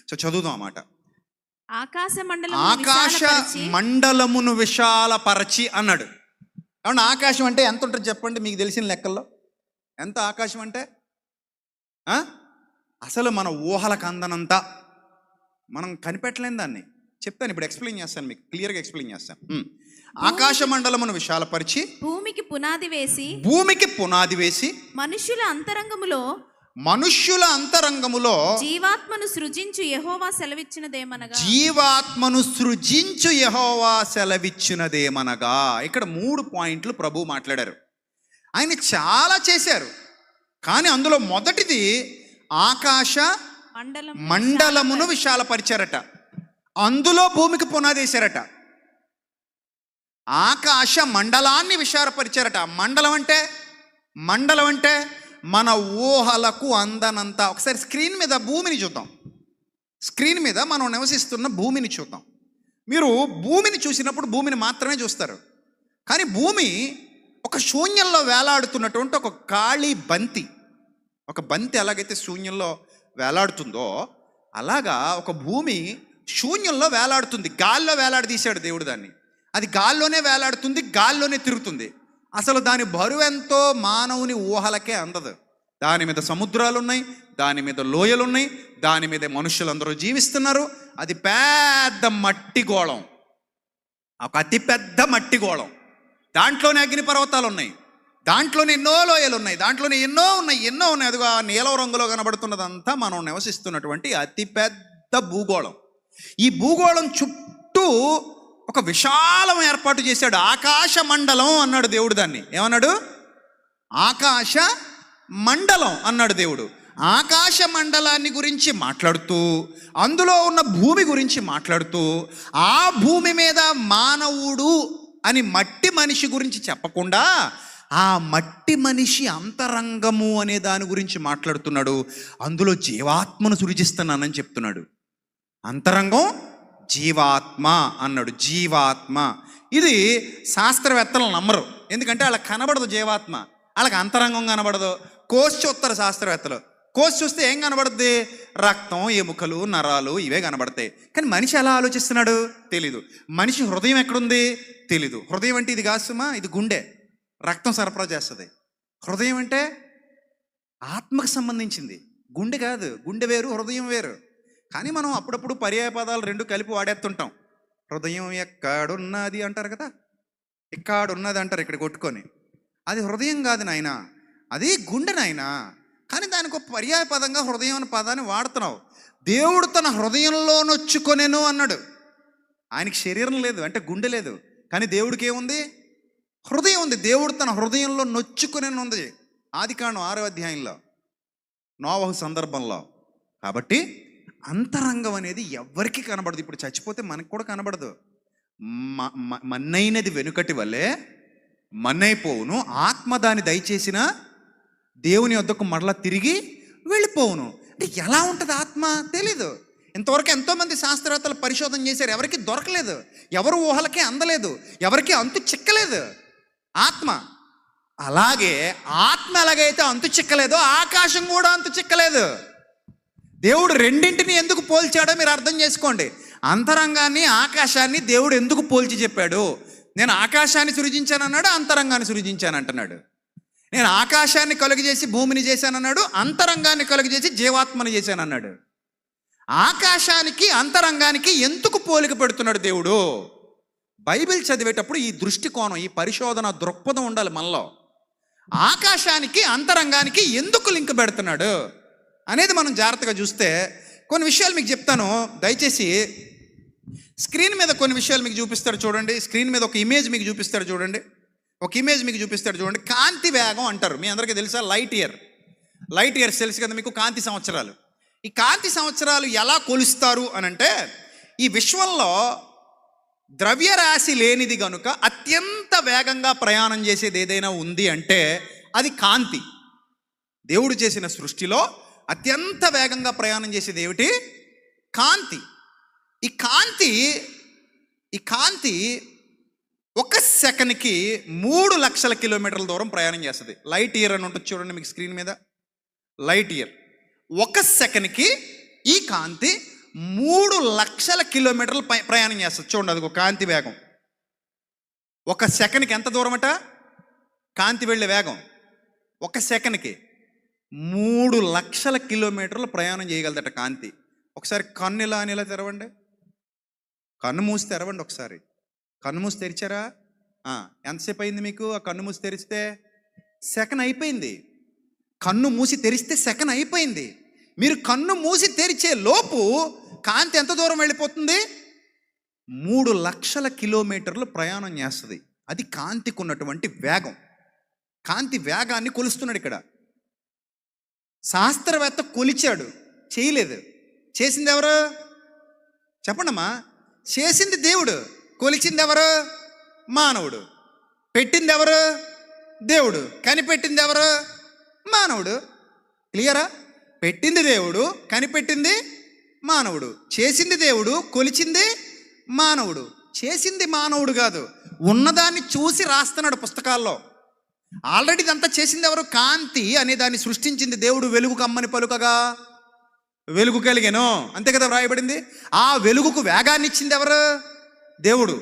Speaker 1: సో చదువుదాం ఆ మాట. ఆకాశ మండలమును విశాలపరచి అన్నాడు. అవును, ఆకాశం అంటే ఎంత ఉంటుంది చెప్పండి మీకు తెలిసిన లెక్కల్లో? ఎంత ఆకాశం అంటే? అసలు మన ఊహలకు అందనంత మనం కనిపెట్టలేని దాన్ని చెప్తాను. ఇప్పుడు ఎక్స్ప్లెయిన్ చేస్తాను, మీకు క్లియర్గా ఎక్స్ప్లెయిన్ చేస్తాను. ఆకాశ మండలమును విశాలపరిచి భూమికి పునాది వేసి మనుష్యుల అంతరంగములో
Speaker 2: జీవాత్మను సృజించు యెహోవా
Speaker 1: సెలవిచ్చినదేమనగా. ఇక్కడ 3 పాయింట్లు ప్రభు మాట్లాడారు. ఆయన చాలా చేశారు, కానీ అందులో మొదటిది ఆకాశ మండలమును విశాలపరిచారట. అందులో భూమికి పునాది వేశారట. ఆకాశ మండలాన్ని విశాలపరిచారట. మండలం అంటే మన ఊహలకు అందనంత. ఒకసారి స్క్రీన్ మీద భూమిని చూద్దాం. స్క్రీన్ మీద మనం నివసిస్తున్న భూమిని చూద్దాం. మీరు భూమిని చూసినప్పుడు భూమిని మాత్రమే చూస్తారు, కానీ భూమి ఒక శూన్యంలో వేలాడుతున్నటువంటి ఒక ఖాళీ బంతి. ఒక బంతి ఎలాగైతే శూన్యంలో వేలాడుతుందో అలాగా ఒక భూమి శూన్యంలో వేలాడుతుంది. గాల్లో వేలాడదీశాడు దేవుడు దాన్ని. అది గాల్లోనే వేలాడుతుంది, గాల్లోనే తిరుగుతుంది. అసలు దాని బరువెంతో మానవుని ఊహలకే అందదు. దాని మీద సముద్రాలు ఉన్నాయి, దాని మీద లోయలు ఉన్నాయి, దాని మీద మనుషులందరూ జీవిస్తున్నారు. అది పెద్ద మట్టి గోళం, ఒక అతి పెద్ద మట్టి గోళం. దాంట్లోనే అగ్నిపర్వతాలు ఉన్నాయి, దాంట్లోనే ఎన్నో లోయలు ఉన్నాయి, దాంట్లోనే ఎన్నో ఉన్నాయి. అదిగో ఆ నీలం రంగులో కనబడుతున్నదంతా మనం నివసిస్తున్నటువంటి అతి పెద్ద భూగోళం. ఈ భూగోళం చుట్టూ ఒక విశాలం ఏర్పాటు చేశాడు. ఆకాశ మండలం అన్నాడు దేవుడు. దాన్ని ఏమన్నాడు? ఆకాశ మండలం అన్నాడు దేవుడు. ఆకాశ మండలాన్ని గురించి మాట్లాడుతూ, అందులో ఉన్న భూమి గురించి మాట్లాడుతూ, ఆ భూమి మీద మానవుడు అని మట్టి మనిషి గురించి చెప్పకుండా ఆ మట్టి మనిషి అంతరంగము అనే దాని గురించి మాట్లాడుతున్నాడు. అందులో జీవాత్మను సృజిస్తున్నానని చెప్తున్నాడు. అంతరంగం జీవాత్మ అన్నాడు. జీవాత్మ ఇది శాస్త్రవేత్తలు నమ్మరు, ఎందుకంటే వాళ్ళకి కనబడదు జీవాత్మ, వాళ్ళకి అంతరంగం కనబడదు. కోసి చూస్తారు శాస్త్రవేత్తలు, కోసి చూస్తే ఏం కనబడుద్ది? రక్తం, ఎముకలు, నరాలు ఇవే కనబడతాయి. కానీ మనిషి ఎలా ఆలోచిస్తున్నాడు తెలీదు. మనిషి హృదయం ఎక్కడుంది తెలీదు. హృదయం అంటే ఇది కాదు సుమా, ఇది గుండె, రక్తం సరఫరా చేస్తుంది. హృదయం అంటే ఆత్మకు సంబంధించింది, గుండె కాదు. గుండె వేరు, హృదయం వేరు. కానీ మనం అప్పుడప్పుడు పర్యాయ పదాలు రెండు కలిపి వాడేస్తుంటాం. హృదయం ఎక్కడున్నది అంటారు కదా, ఎక్కడున్నది అంటారు ఇక్కడ కొట్టుకొని. అది హృదయం కాదు నాయన, అది గుండె నాయన. కానీ దానికి ఒక పర్యాయ పదంగా హృదయం అనే పదాన్ని వాడుతున్నావు. దేవుడు తన హృదయంలో నొచ్చుకొనెను అన్నాడు. ఆయనకి శరీరం లేదు, అంటే గుండె లేదు. కానీ దేవుడికి ఏముంది? హృదయం ఉంది. దేవుడు తన హృదయంలో నొచ్చుకొనెను ఉంది ఆదికాండం 6వ అధ్యాయంలో, నోవహు సందర్భంలో. కాబట్టి అంతరంగం అనేది ఎవ్వరికీ కనబడదు. ఇప్పుడు చచ్చిపోతే మనకు కూడా కనబడదు. మన్నైనది వెనుకటి వల్లే మన్నైపోవును, ఆత్మ దాన్ని దయచేసిన దేవుని వద్దకు మరలా తిరిగి వెళ్ళిపోవును. అంటే ఎలా ఉంటుంది ఆత్మ తెలీదు. ఇంతవరకు ఎంతోమంది శాస్త్రవేత్తలు పరిశోధన చేశారు, ఎవరికి దొరకలేదు, ఎవరు ఊహలకే అందలేదు, ఎవరికి అంతు చిక్కలేదు ఆత్మ. అలాగే ఆత్మ ఎలాగైతే అంతు చిక్కలేదో ఆకాశం కూడా అంతు చిక్కలేదు. దేవుడు రెండింటిని ఎందుకు పోల్చాడో మీరు అర్థం చేసుకోండి. అంతరంగాన్ని, ఆకాశాన్ని దేవుడు ఎందుకు పోల్చి చెప్పాడు? నేను ఆకాశాన్ని సృజించానన్నాడు, అంతరంగాన్ని సృజించానంటున్నాడు. నేను ఆకాశాన్ని కలుగజేసి భూమిని చేశానన్నాడు, అంతరంగాన్ని కలుగజేసి జీవాత్మని చేశానన్నాడు. ఆకాశానికి అంతరంగానికి ఎందుకు పోలిక పెడుతున్నాడు దేవుడు? బైబిల్ చదివేటప్పుడు ఈ దృష్టికోణం, ఈ పరిశోధన దృక్పథం ఉండాలి మనలో. ఆకాశానికి అంతరంగానికి ఎందుకు లింక్ పెడుతున్నాడు అనేది మనం జాగ్రత్తగా చూస్తే కొన్ని విషయాలు మీకు చెప్తాను. దయచేసి స్క్రీన్ మీద కొన్ని విషయాలు మీకు చూపిస్తాడు చూడండి. స్క్రీన్ మీద ఒక ఇమేజ్ మీకు చూపిస్తాడు చూడండి. ఒక ఇమేజ్ మీకు చూపిస్తాడు చూడండి. కాంతి వేగం అంటారు, మీ అందరికీ తెలుసా? Light year. లైట్ ఇయర్స్ తెలుసు కదా మీకు, కాంతి సంవత్సరాలు. ఈ కాంతి సంవత్సరాలు ఎలా కొలుస్తారు అనంటే, ఈ విశ్వంలో ద్రవ్యరాశి లేనిది గనుక అత్యంత వేగంగా ప్రయాణం చేసేది ఏదైనా ఉంది అంటే అది కాంతి. దేవుడు చేసిన సృష్టిలో అత్యంత వేగంగా ప్రయాణం చేసేది ఏమిటి? కాంతి. ఈ కాంతి ఒక సెకండ్కి 3 లక్షల కిలోమీటర్ల దూరం ప్రయాణం చేస్తుంది. లైట్ ఇయర్ అని ఉంటుంది చూడండి మీకు స్క్రీన్ మీద, లైట్ ఇయర్. ఒక సెకండ్కి ఈ కాంతి 3 లక్షల కిలోమీటర్లు ప్రయాణం చేస్తుంది. చూడండి, అది ఒక కాంతి వేగం. ఒక సెకండ్కి ఎంత దూరం అట? కాంతి వెళ్ళే వేగం ఒక సెకండ్కి 3 లక్షల కిలోమీటర్లు ప్రయాణం చేయగలదట కాంతి. ఒకసారి కన్ను ఇలా అని ఇలా తెరవండి, కన్ను మూసి తెరవండి. ఒకసారి కన్ను మూసి తెరిచారా? ఎంతసేపు అయింది మీకు ఆ కన్ను మూసి తెరిస్తే? సెకండ్ అయిపోయింది. కన్ను మూసి తెరిస్తే సెకండ్ అయిపోయింది. మీరు కన్ను మూసి తెరిచే లోపు కాంతి ఎంత దూరం వెళ్ళిపోతుంది? 3 లక్షల కిలోమీటర్లు ప్రయాణం చేస్తుంది. అది కాంతికి ఉన్నటువంటి వేగం. కాంతి వేగాన్ని కొలుస్తున్నాడు ఇక్కడ. శాస్త్రవేత్త కొలిచాడు, చేయలేదు. చేసింది ఎవరు చెప్పండమ్మా? చేసింది దేవుడు, కొలిచింది ఎవరు? మానవుడు. పెట్టింది ఎవరు? దేవుడు. కనిపెట్టింది ఎవరు? మానవుడు. క్లియరా? పెట్టింది దేవుడు, కనిపెట్టింది మానవుడు. చేసింది దేవుడు, కొలిచింది మానవుడు. చేసింది మానవుడు కాదు, ఉన్నదాన్ని చూసి రాస్తున్నాడు పుస్తకాల్లో. ఆల్రెడీ ఇదంతా చేసింది ఎవరు? కాంతి అనే దాన్ని సృష్టించింది దేవుడు. వెలుగు కమ్మని పలుకగా వెలుగు కలిగెను, అంతే కదా వ్రాయబడింది. ఆ వెలుగుకు వేగాన్ని ఇచ్చింది ఎవరు? దేవుడు.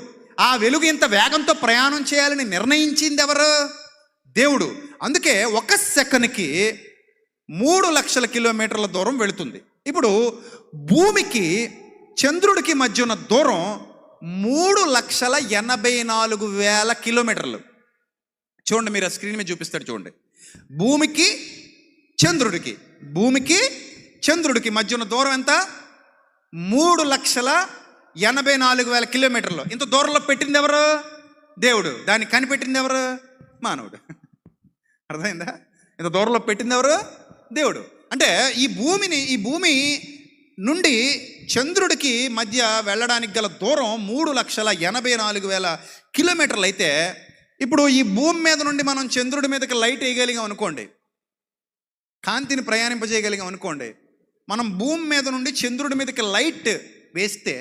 Speaker 1: ఆ వెలుగు ఇంత వేగంతో ప్రయాణం చేయాలని నిర్ణయించింది ఎవరు? దేవుడు. అందుకే ఒక సెకండ్కి 3 లక్షల కిలోమీటర్ల దూరం వెళుతుంది. ఇప్పుడు భూమికి చంద్రుడికి మధ్య ఉన్న దూరం 3,84,000 కిలోమీటర్లు. చూడండి, మీరు ఆ స్క్రీన్ మీద చూపిస్తాడు చూడండి. భూమికి చంద్రుడికి మధ్య ఉన్న దూరం ఎంత? 3,84,000 కిలోమీటర్లు. ఇంత దూరంలో పెట్టింది ఎవరు? దేవుడు. దాన్ని కనిపెట్టింది ఎవరు? మానవుడు. అర్థమైందా? ఇంత దూరంలో పెట్టింది ఎవరు? దేవుడు. అంటే ఈ భూమి నుండి చంద్రుడికి మధ్య వెళ్ళడానికి గల దూరం 3,84,000 కిలోమీటర్లు అయితే, ఇప్పుడు ఈ భూమి మీద నుండి మనం చంద్రుడి మీదకి లైట్ వేయగలిగాం అనుకోండి, కాంతిని ప్రయాణింపజేయగలిగాం అనుకోండి, మనం భూమి మీద నుండి చంద్రుడి మీదకి లైట్ వేస్తే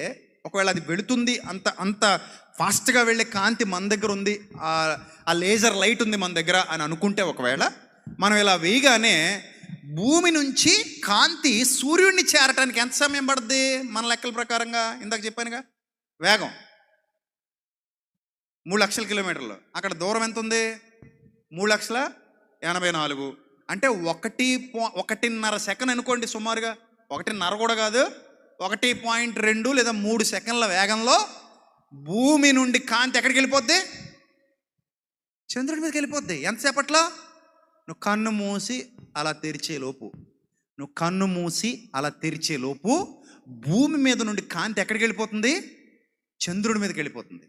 Speaker 1: ఒకవేళ అది వెళుతుంది, అంత ఫాస్ట్గా వెళ్ళే కాంతి మన దగ్గర ఉంది, ఆ లేజర్ లైట్ ఉంది మన దగ్గర అని అనుకుంటే, ఒకవేళ మనం ఇలా వేయగానే భూమి నుంచి కాంతి సూర్యుడిని చేరటానికి ఎంత సమయం పడుద్ది మన లెక్కల ప్రకారంగా? ఇందాక చెప్పానుగా, వేగం 3,00,000 కిలోమీటర్లు. అక్కడ దూరం ఎంత ఉంది? 3,84,000. అంటే 1.5 సెకండ్ అనుకోండి సుమారుగా. 1.5 కూడా కాదు, 1.2 లేదా 3 సెకండ్ల వేగంలో భూమి నుండి కాంతి ఎక్కడికి వెళ్ళిపోద్ది? చంద్రుడి మీదకి వెళ్ళిపోద్ది. ఎంతసేపట్లో? నువ్వు కన్ను మూసి అలా తెరిచే లోపు భూమి మీద నుండి కాంతి ఎక్కడికి వెళ్ళిపోతుంది? చంద్రుడి మీదకి వెళ్ళిపోతుంది.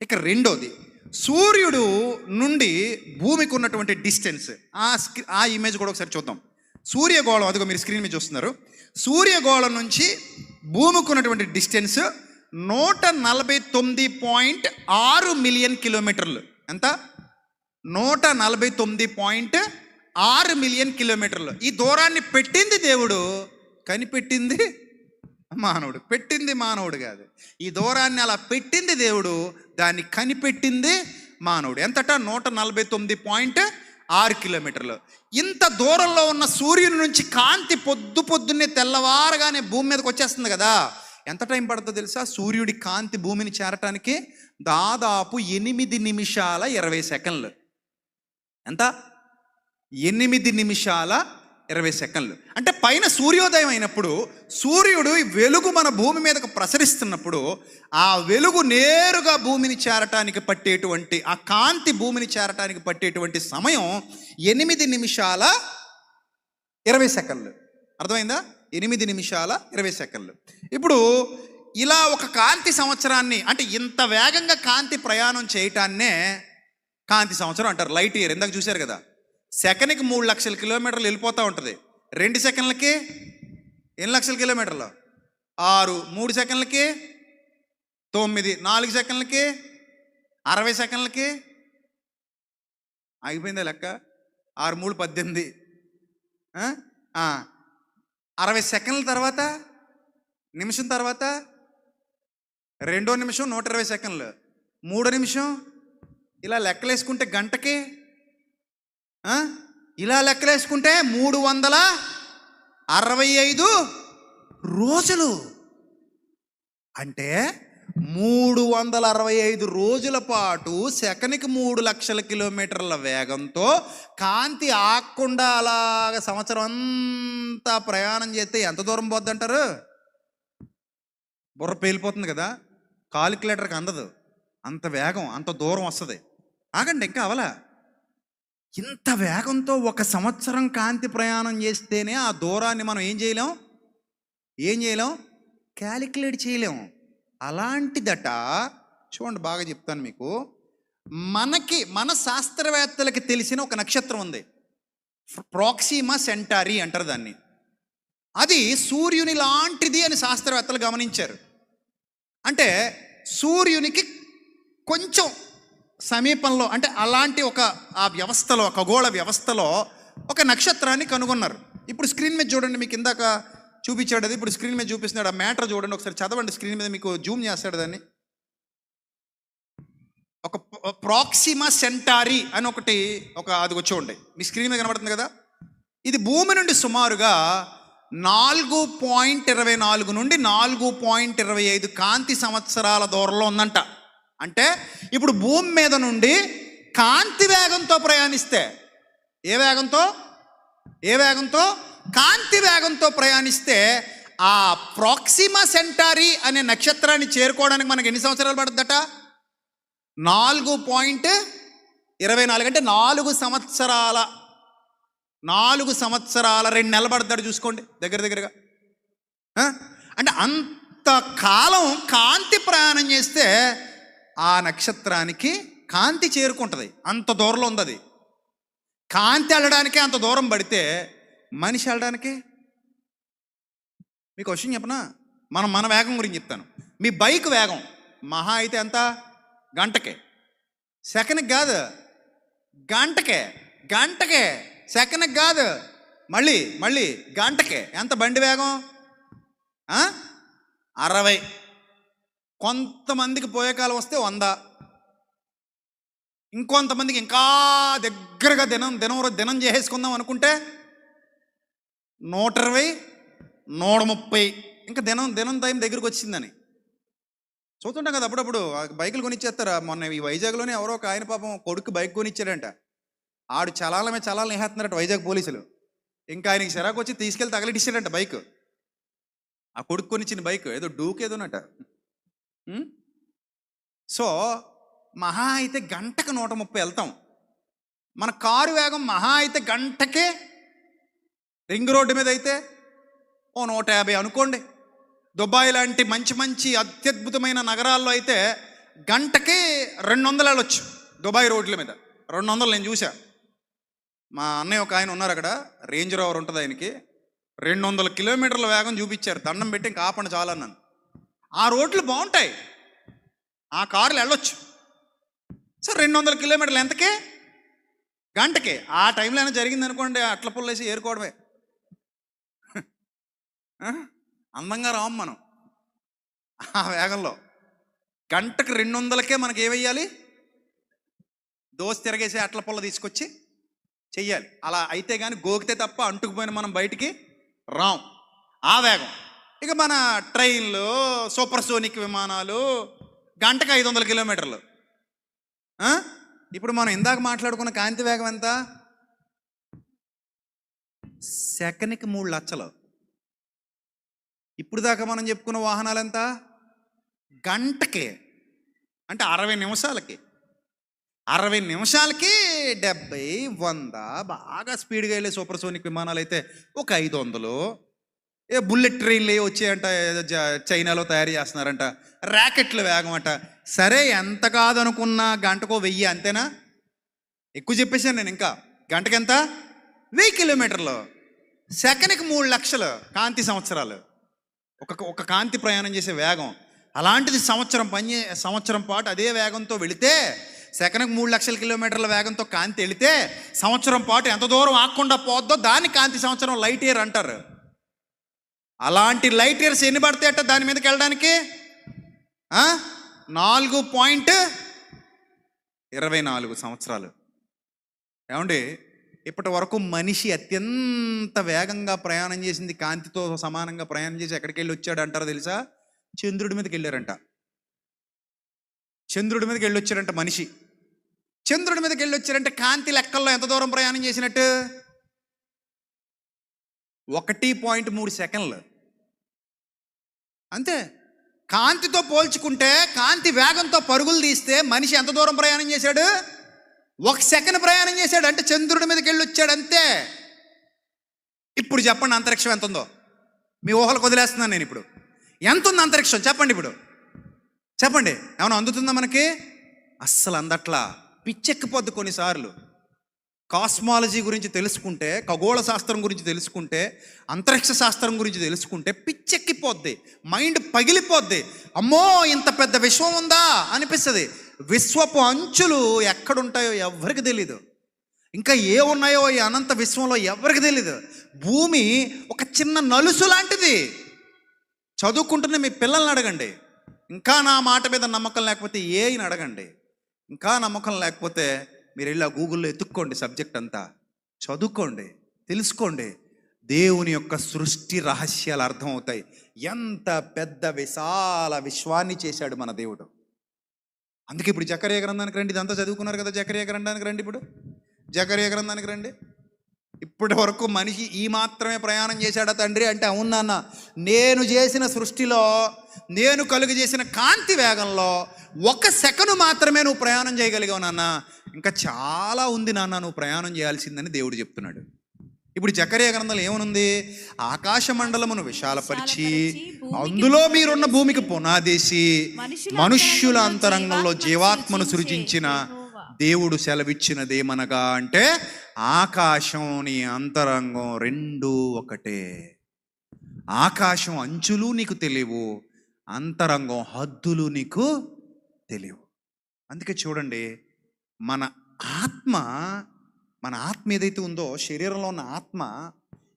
Speaker 1: ఇక రెండోది, సూర్యుడు నుండి భూమికి ఉన్నటువంటి డిస్టెన్స్. ఆ ఇమేజ్ కూడా ఒకసారి చూద్దాం. సూర్యగోళం, అదిగో మీరు స్క్రీన్ మీద చూస్తున్నారు. సూర్యగోళం నుంచి భూమికి ఉన్నటువంటి డిస్టెన్స్ 149.6 మిలియన్ కిలోమీటర్లు. ఎంత? 149.6 మిలియన్ కిలోమీటర్లు. ఈ దూరాన్ని పెట్టింది దేవుడు, కనిపెట్టింది మానవుడు. పెట్టింది మానవుడు కాదు, ఈ దూరాన్ని అలా పెట్టింది దేవుడు, దాన్ని కనిపెట్టింది మానవుడు. ఎంతట? 149.6 కిలోమీటర్లు. ఇంత దూరంలో ఉన్న సూర్యుని నుంచి కాంతి పొద్దున్నే తెల్లవారగానే భూమి మీదకి వచ్చేస్తుంది కదా. ఎంత టైం పడుతుందో తెలుసా? సూర్యుడి కాంతి భూమిని చేరటానికి దాదాపు 8 నిమిషాల 20 సెకండ్లు. ఎంత? 8 నిమిషాల 20 సెకండ్లు. అంటే పైన సూర్యోదయం అయినప్పుడు సూర్యుడు వెలుగు మన భూమి మీదకు ప్రసరిస్తున్నప్పుడు ఆ వెలుగు నేరుగా భూమిని చేరటానికి పట్టేటువంటి, ఆ కాంతి భూమిని చేరటానికి పట్టేటువంటి సమయం 8 నిమిషాల 20 సెకండ్లు. అర్థమైందా? 8 నిమిషాల 20 సెకండ్లు. ఇప్పుడు ఇలా ఒక కాంతి సంవత్సరాన్ని, అంటే ఇంత వేగంగా కాంతి ప్రయాణం చేయటాన్నే కాంతి సంవత్సరం అంటారు. లైట్ ఇయర్ ఇందాక చూశారు కదా, సెకండ్కి 3,00,000 కిలోమీటర్లు వెళ్ళిపోతూ ఉంటుంది. 2 సెకండ్లకి ఎన్ని లక్షల కిలోమీటర్లు? 6. 3 సెకండ్లకి 9. 4 సెకండ్లకి 60 సెకండ్లకి ఆగిపోయిందా లెక్క? 6 3 18. 60 సెకండ్ల తర్వాత, నిమిషం తర్వాత, 2వ నిమిషం 120 సెకండ్లు, 3వ నిమిషం, ఇలా లెక్కలేసుకుంటే గంటకి, ఇలా లెక్కలేసుకుంటే 365 రోజులు. అంటే 365 రోజుల పాటు సెకనికి 3,00,000 కిలోమీటర్ల వేగంతో కాంతి ఆగకుండా అలాగ సంవత్సరం అంతా ప్రయాణం చేస్తే ఎంత దూరం పోద్దంటారు? బుర్ర పేలిపోతుంది కదా, కాలిక్యులేటర్కి అందదు. అంత వేగం, అంత దూరం వస్తుంది. ఆగండి, ఇంకా అవలా. ఇంత వేగంతో 1 సంవత్సరం కాంతి ప్రయాణం చేస్తేనే ఆ దూరాన్ని మనం ఏం చేయలేం? క్యాలిక్యులేట్ చేయలేం. అలాంటిదట. చూడండి, బాగా చెప్తాను మీకు. మన శాస్త్రవేత్తలకి తెలిసిన ఒక నక్షత్రం ఉంది, ప్రాక్సిమా సెంటారీ అంటారు దాన్ని. అది సూర్యుని లాంటిది అని శాస్త్రవేత్తలు గమనించారు. అంటే సూర్యునికి కొంచెం సమీపంలో, అంటే అలాంటి ఆ వ్యవస్థలో, ఖగోళ వ్యవస్థలో ఒక నక్షత్రాన్ని కనుగొన్నారు. ఇప్పుడు స్క్రీన్ మీద చూడండి, మీకు ఇందాక చూపించాడు అది, ఇప్పుడు స్క్రీన్ మీద చూపిస్తున్నాడు. ఆ మ్యాటర్ చూడండి ఒకసారి, చదవండి. స్క్రీన్ మీద మీకు జూమ్ చేస్తాడు దాన్ని. ఒక ప్రాక్సిమా సెంటారీ అని అది చూడండి, మీ స్క్రీన్ మీద కనబడుతుంది కదా. ఇది భూమి నుండి సుమారుగా 4.24 నుండి 4.25 కాంతి సంవత్సరాల దూరంలో ఉందంట. అంటే ఇప్పుడు భూమి మీద నుండి కాంతి వేగంతో ప్రయాణిస్తే, ఏ వేగంతో? కాంతి వేగంతో ప్రయాణిస్తే ఆ ప్రాక్సిమా సెంటారీ అనే నక్షత్రాన్ని చేరుకోవడానికి మనకి ఎన్ని సంవత్సరాలు పడుతుందట? 4.24. అంటే 4 సంవత్సరాల 2 నెలలు పడతాడు. చూసుకోండి దగ్గరగా. అంటే అంత కాలం కాంతి ప్రయాణం చేస్తే ఆ నక్షత్రానికి కాంతి చేరుకుంటుంది. అంత దూరంలో ఉంది అది. కాంతి వెళ్ళడానికే అంత దూరం పడితే మనిషి వెళ్ళడానికి, మీకు విషయం చెప్పనా? మన వేగం గురించి చెప్తాను. మీ బైక్ వేగం మహా అయితే ఎంత? గంటకే. సెకండ్కి కాదు, గంటకే. సెకండ్కి కాదు, మళ్ళీ గంటకే. ఎంత బండి వేగం? 60. కొంతమందికి పోయే కాలం వస్తే 100, ఇంకొంతమందికి ఇంకా దగ్గరగా దినం చేసేసుకుందాం అనుకుంటే 120, 130, ఇంకా దినం టైం దగ్గరికి వచ్చిందని చూస్తుంటాం కదా. అప్పుడప్పుడు బైకులు కొనిచ్చేస్తారా. మొన్న ఈ వైజాగ్లోనే ఎవరో ఒక ఆయన పాపం కొడుకు బైక్ కొనిచ్చాడంట. ఆడు చలాలని వేస్తున్నారట వైజాగ్ పోలీసులు. ఇంకా ఆయనకి చిరాకు వచ్చి తీసుకెళ్ళి తగలటిచ్చాడంట బైక్. ఆ కొడుకు కొనిచ్చిన బైక్ ఏదో డూక్ ఏదోనట. సో మహా అయితే గంటకు 130 వెళ్తాం. మన కారు వేగం మహా అయితే గంటకే రింగ్ రోడ్డు మీద అయితే 150 అనుకోండి. దుబాయ్ లాంటి మంచి అత్యద్భుతమైన నగరాల్లో అయితే గంటకి 200 వెళ్ళొచ్చు. దుబాయ్ రోడ్ల మీద 200 నేను చూసా. మా అన్నయ్య ఒక ఆయన ఉన్నారు అక్కడ, రేంజ్ రోవర్ ఉంటుంది ఆయనకి. 200 కిలోమీటర్ల వేగం చూపించారు. దండం పెట్టి ఇంకా ఆపండి చాలన్నాను. ఆ రోడ్లు బాగుంటాయి, ఆ కార్లు వెళ్ళొచ్చు. సో 200 కిలోమీటర్లు ఎంతకే? గంటకే. ఆ టైంలో అయినా జరిగింది అనుకోండి, అట్ల పుల్లేసి ఏరుకోవడమే. అందంగా రాము మనం ఆ వేగంలో. గంటకు 200కే మనకి ఏమయ్యాలి? దోశ తిరగేసి అట్ల పుల్ల తీసుకొచ్చి చెయ్యాలి. అలా అయితే కానీ గోకితే తప్ప అంటుకుపోయిన మనం బయటికి రాం. ఆ వేగం. ఇక మన ట్రైన్లు, సూపర్ సోనిక్ విమానాలు గంటకు 500 కిలోమీటర్లు. ఇప్పుడు మనం ఇందాక మాట్లాడుకున్న కాంతి వేగం ఎంత? సెకనికి 3 లక్షలు. ఇప్పుడు దాకా మనం చెప్పుకున్న వాహనాలు ఎంత? గంటకే, అంటే 60 నిమిషాలకి 70, 100 బాగా స్పీడ్గా వెళ్ళే సూపర్ సోనిక్ విమానాలు అయితే ఒక 500. బుల్లెట్ ట్రైన్లు వచ్చాయంట, చైనాలో తయారు చేస్తున్నారంట. ర్యాకెట్ల వేగం అంట. సరే, ఎంత కాదనుకున్నా గంటకో 1000 అంతేనా? ఎక్కువ చెప్పేశాను నేను. ఇంకా గంటకి ఎంత? 1000 కిలోమీటర్లు. సెకనికి 3 లక్షలు కాంతి సంవత్సరాలు. ఒక కాంతి ప్రయాణం చేసే వేగం. అలాంటిది సంవత్సరం పాటు అదే వేగంతో వెళితే, సెకనికి 3 లక్షల కిలోమీటర్ల వేగంతో కాంతి వెళితే సంవత్సరం పాటు ఎంత దూరం ఆగకుండా పోద్దో దాన్ని కాంతి సంవత్సరం, లైట్ ఇయర్ అంటారు. అలాంటి లైట్ ఇయర్స్ ఎన్ని పడతాయట దాని మీదకి వెళ్ళడానికి? 4.24 సంవత్సరాలు. ఏమండి, ఇప్పటి వరకు మనిషి అత్యంత వేగంగా ప్రయాణం చేసింది, కాంతితో సమానంగా ప్రయాణం చేసి ఎక్కడికి వెళ్ళి వచ్చాడు అంటారో తెలుసా? చంద్రుడి మీదకి వెళ్ళారంట. చంద్రుడి మీదకి వెళ్ళి వచ్చారంట మనిషి. చంద్రుడి మీదకి వెళ్ళి వచ్చారంటే కాంతి లెక్కల్లో ఎంత దూరం ప్రయాణం చేసినట్టు? 1.3 సెకండ్లు అంతే. కాంతితో పోల్చుకుంటే, కాంతి వేగంతో పరుగులు తీస్తే మనిషి ఎంత దూరం ప్రయాణం చేశాడు? 1 సెకండ్ ప్రయాణం చేశాడు. అంటే చంద్రుడి మీదకి వెళ్ళి వచ్చాడు అంతే. ఇప్పుడు చెప్పండి అంతరిక్షం ఎంత ఉందో? మీ ఊహలకు వదిలేస్తున్నాను నేను. ఇప్పుడు ఎంత ఉంది అంతరిక్షం చెప్పండి. ఇప్పుడు చెప్పండి, ఏమైనా అందుతుందా మనకి? అస్సలు అందట్లా. పిచ్చెక్కిపోద్ది కొన్నిసార్లు. కాస్మాలజీ గురించి తెలుసుకుంటే, ఖగోళ శాస్త్రం గురించి తెలుసుకుంటే, అంతరిక్ష శాస్త్రం గురించి తెలుసుకుంటే పిచ్చెక్కిపోద్ది, మైండ్ పగిలిపోద్ది. అమ్మో, ఇంత పెద్ద విశ్వం ఉందా అనిపిస్తుంది. విశ్వపు అంచులు ఎక్కడుంటాయో ఎవరికి తెలీదు. ఇంకా ఏ ఉన్నాయో ఈ అనంత విశ్వంలో ఎవరికి తెలీదు. భూమి ఒక చిన్న నలుసు లాంటిది. చదువుకుంటున్న మీ పిల్లల్ని అడగండి. ఇంకా నా మాట మీద నమ్మకం లేకపోతే ఏని అడగండి. ఇంకా నమ్మకం లేకపోతే మీరు వెళ్ళి గూగుల్లో ఎత్తుక్కోండి, సబ్జెక్ట్ అంతా చదువుకోండి, తెలుసుకోండి. దేవుని యొక్క సృష్టి రహస్యాలు అర్థమవుతాయి. ఎంత పెద్ద విశాల విశ్వాన్ని చేశాడు మన దేవుడు. అందుకే ఇప్పుడు జకర్యా గ్రంథానికి రండి. ఇదంతా చదువుకున్నారు కదా, జకర్యా గ్రంథానికి రండి. ఇప్పుడు జకర్యా గ్రంథానికి రండి. ఇప్పటి వరకు మనిషి ఈ మాత్రమే ప్రయాణం చేశాడా తండ్రి అంటే, అవును నాన్న, నేను చేసిన సృష్టిలో, నేను కలుగు చేసిన కాంతి వేగంలో 1 సెకను మాత్రమే నువ్వు ప్రయాణం చేయగలిగావు నాన్న. ఇంకా చాలా ఉంది నాన్న నువ్వు ప్రయాణం చేయాల్సిందని దేవుడు చెప్తున్నాడు. ఇప్పుడు జకర్యా గ్రంథంలో ఏమనుంది? ఆకాశ మండలమును విశాలపరిచి అందులో మీరున్న భూమికి పునాదేసి మనుష్యుల అంతరంగంలో జీవాత్మను సృజించిన దేవుడు సెలవిచ్చినదేమనగా అంటే, ఆకాశం నీ అంతరంగం 2 ఒకటే. ఆకాశం అంచులు నీకు తెలియవు, అంతరంగం హద్దులు నీకు తెలియవు. అందుకే చూడండి, మన ఆత్మ ఏదైతే ఉందో, శరీరంలో ఉన్న ఆత్మ